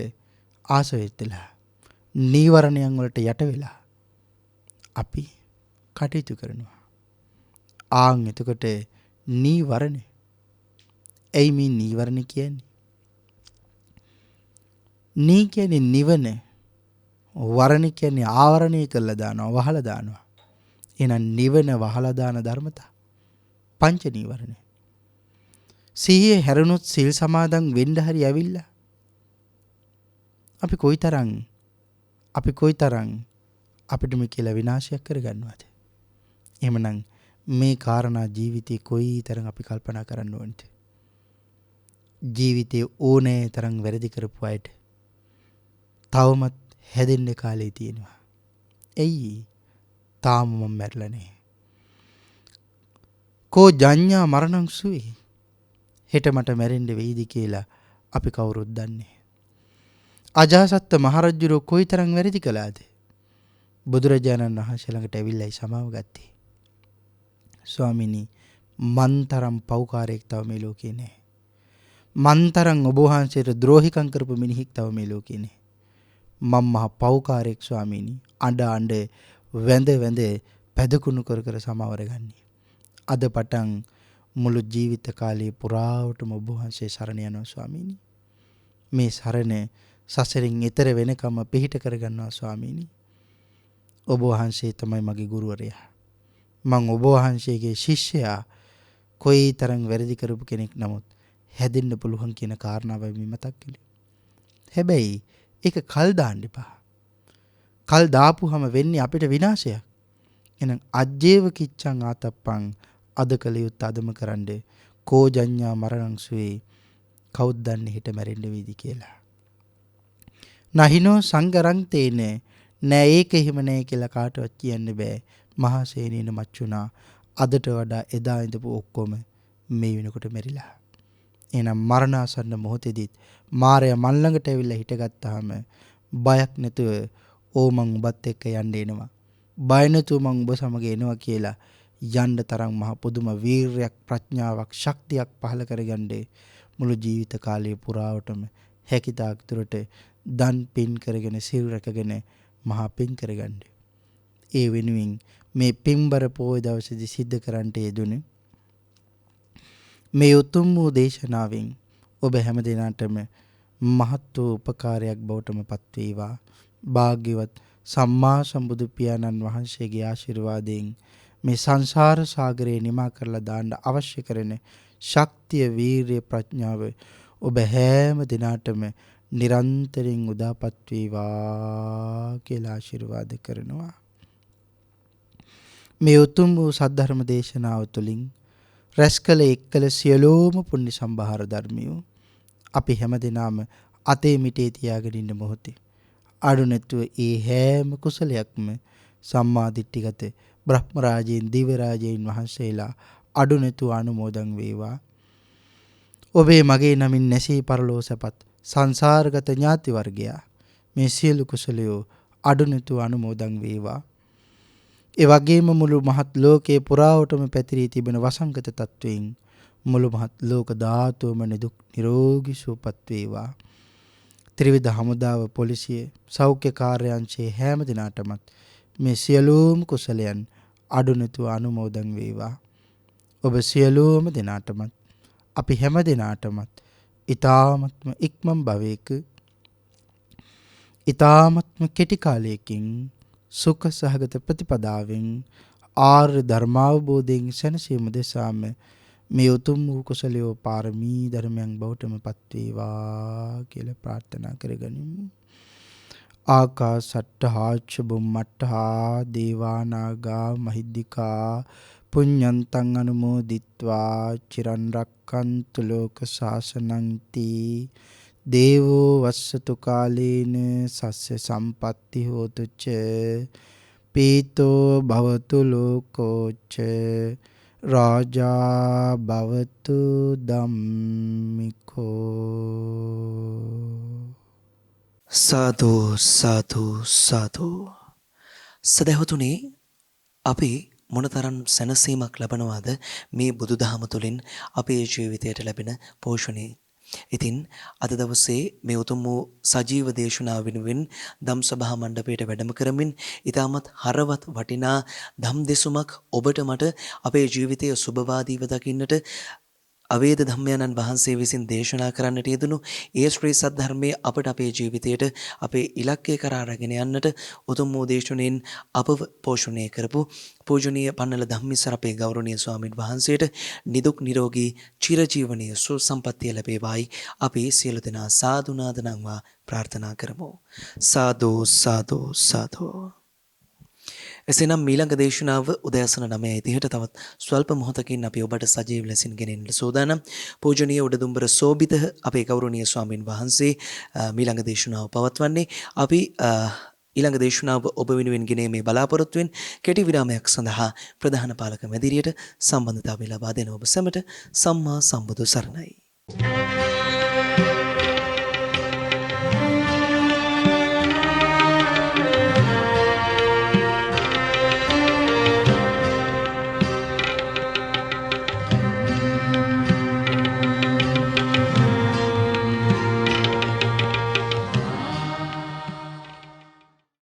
[SPEAKER 2] ආස වෙලා, නීවරණයන් වලට යට වෙලා අපි කටයුතු කරනවා. එතකොට නීවරණ. ඇයි මේ නීවරණ කියන්නේ? නී කියන්නේ නිවන, වරණ කියන්නේ ආවරණය කරලා දානවා, වහලා දානවා. එහෙනම් නිවන වහලා දාන ධර්මතා පංච නීවරණ. සිහිය හැරුණොත් සිල් සමාදන් වෙන්න හරි ඇවිල්ලා අපි කොයිතරම් අපිට මේ කියලා විනාශයක් කරගන්නවද? එහෙමනම් මේ කාරණා ජීවිතේ කොයිතරම් අපි කල්පනා කරන්න ඕනද? ජීවිතේ ඕනෑ තරම් වැරදි කරපු අයට තවමත් හැදෙන්න කාලේ තියෙනවා. එයි තාම මම මැරිලා නැහැ. කෝ ජඤ්ඤා මරණං සුවේ. හෙට මට මැරෙන්න වෙයිද කියලා අපි කවුරුත් දන්නේ. අජාසත්ත මහරජුරෝ කොයිතරම් වැරදි කළාද? බුදුරජාණන් වහන්සේ ළඟට ඇවිල්ලායි සමාව ගත්තේ. ස්වාමිනී, මන්තරම් පව්කාරයෙක් තව මේ ලෝකේ නැහැ. මන්තරම් ඔබ වහන්සේට ද්‍රෝහිකම් කරපු මිනිහෙක් තව මේ ලෝකේ නැහැ. මම මහ පව්කාරයෙක් ස්වාමීනි. අඬ වැඳ පැදකුණු කර සමවර ගන්නේ. අද පටන් මුළු ජීවිත කාලය පුරාවටම ඔබ වහන්සේ සරණ යනවා ස්වාමීනි. මේ සරණ සසරින් එතර වෙනකම් පිහිට කරගන්නවා ස්වාමීනි. ඔබ වහන්සේ තමයි මගේ ගුරුවරයා. මං ඔබ වහන්සේගේ ශිෂ්‍යයා. කොයිතරම් වැරදි කරපු කෙනෙක් නමුත් හැදෙන්න පුළුවන් කියන කාරණාවයි මේ මතක් කළේ. හැබැයි ඒක කල් දාන්න එපා. කල් දාපුවම වෙන්නේ අපිට විනාශයක්. එහෙනම් අජ්ජේව කිච්ඡං ආතප්පං, අද කළ යුත්තේ අදම කරන්න. කෝ ජඤ්ඤා මරණං සුවේ. කවුද දන්නේ හිට මැරෙන්න වේවි කියලා. නහිනෝ සංගරං තේන, නෑ ඒක එහෙම නෑ කියලා කාටවත් කියන්න බෑ. මහා සේනේන මච්චුනා, අදට වඩා එදා ඉඳපු ඔක්කොම මේ වෙනකොට මැරිලා. එහෙනම් මරණාසන්න මොහොතේදීත් මාරයා මන් ළඟට ඇවිල්ලා හිටගත්තාම බයක් නැතුව ඕ මං ඔබත් එක්ක යන්න එනවා, බය නැතුව මං ඔබ සමග එනවා කියලා යන්න තරම් මහ පුදුම වීරයක්, ප්‍රඥාවක්, ශක්තියක් පහළ කරගන්නේ මුළු ජීවිත කාලය පුරාවටම හැකිතාක් දුරට දන් පින් කරගෙන සිල් රැකගෙන මහා පින් කරගන්න. ඒ වෙනුවෙන් මේ පින්බර පොය දවසේදී සිද්ධ කරන්නට යෙදුනේ මේ උතුම් වූ දේශනාවෙන් ඔබ හැම දිනකටම මහත් වූ උපකාරයක් බවටම පත් වේවා. භාග්‍යවත් සම්මා සම්බුදු පියාණන් වහන්සේගේ ආශිර්වාදයෙන් මේ සංසාර සාගරේ නිමා කරලා දාන්න අවශ්‍ය කරන ශක්තිය, වීරිය, ප්‍රඥාව ඔබ හැම දිනකටම නිරන්තරයෙන් උදාපත් වේවා කියලා ආශිර්වාද කරනවා. මේ උතුම් වූ සද්ධර්ම දේශනාව තුළින් රැස්කල එක්කල සියලෝම පුණ්‍ය සම්භාර ධර්මියෝ අපි හැමදෙනාම අතේ මිටේ තියාගෙන ඉන්න මොහොතේ අඩු නැතුව ඒ හැම කුසලයක්ම සම්මා දිට්ඨිගත බ්‍රහ්ම රාජයන්, දිව්‍ය රාජයන් වහන්සේලා අඩු නැතුව අනුමෝදන් වේවා. ඔබේ මගේ නමින් නැසී පරලෝ සැපත් සංසාරගත ඥාති වර්ගයා මේ සියලු කුසලයෝ අඩු නැතුව අනුමෝදන් වේවා. ඒ වගේම මුළු මහත් ලෝකේ පුරාවටම පැතිරී තිබෙන වසංගත තත්වයෙන් මුළු මහත් ලෝක ධාතුවම නිදුක් නිරෝගී සුවපත් වේවා. ත්‍රිවිධ හමුදාව, පොලිසිය, සෞඛ්‍ය කාර්යාංශයේ හැම දිනාටමත් මේ සියලුම කුසලයන් අඩු නැතුව අනුමෝදන් වේවා. ඔබ සියලුම දිනාටමත් අපි හැම දිනාටමත් ඊ타මත්ම ඉක්මන් භවයක ඊ타මත්ම කෙටි කාලයකින් සුඛ සහගත ප්‍රතිපදාවෙන් ආර්ය ධර්මාවබෝධයෙන් සැනසීම දෙසාම මේ උතුම් වූ කුසලයේ පාරමී ධර්මයන් බවටම පත් වේවා කියලා ප්‍රාර්ථනා කරගනිමු. ආකාසට්ඨා ච බුම්මට්ඨා දේවා නාග මහිද්దికා පුඤ්ඤන්තං අනුමෝදිත්වා චිරන් රක්칸තු ලෝක ශාසනං තී දේවෝ වස්සතු කාලේන සස්ස සම්පatti හෝතු ච පීතෝ භවතු ලෝකෝ ච රාජා භවතු ධම්මිකෝ.
[SPEAKER 1] සාදු සාදු සාදු. සදහතුනේ අපි මොනතරම් සැනසීමක් ලබනවාද මේ බුදුදහම තුළින් අපේ ජීවිතයට ලැබෙන පෝෂණය. ඉතින් අද දවසේ මේ උතුම් වූ සජීව දේශනාව වෙනුවෙන් ධම් සභා මණ්ඩපයට වැඩම කරමින් ඊටමත් හරවත් වටිනා ධම් දෙසුමක් ඔබට මට අපේ ජීවිතයේ සුබවාදීව දකින්නට අවේද ධම්මයන්න් වහන්සේ විසින් දේශනා කරන්නට යෙදුණු ඒ ශ්‍රී සද්ධර්මයේ අපට අපේ ජීවිතයට අපේ ඉලක්කය කරා රැගෙන යන්නට උතුම් වූ දේශනෙන් අපව පෝෂණය කරපු පූජනීය පන්නල ධම්මිස්සර අපේ ගෞරවනීය ස්වාමීන් වහන්සේට නිදුක් නිරෝගී චිරජීවනීය සුවසම්පන්නිය ලැබේවායි අපි සියලු දෙනා සාදු නාදනම්වා ප්‍රාර්ථනා කරමු. සාදු සාදු සාදු. එසේනම් මීළඟ දේශනාව උදෑසන 9:30ට තවත් ස්වල්ප මොහොතකින් අපි ඔබට සජීව ලෙසින් ගෙනෙන්න සූදානම්. පූජනීය උඩදුම්බර සෝබිත අපේ ගෞරවනීය ස්වාමින් වහන්සේ මීළඟ දේශනාව පවත්වන්නේ. අපි ඊළඟ දේශනාව ඔබ වෙනුවෙන් ගෙනීමේ බලාපොරොත්තුවෙන් කෙටි විරාමයක් සඳහා ප්‍රධාන පාලක මැදිරියට සම්බන්ධතාවය ලබා දෙන ඔබ සැමට සම්මා සම්බුදු සරණයි.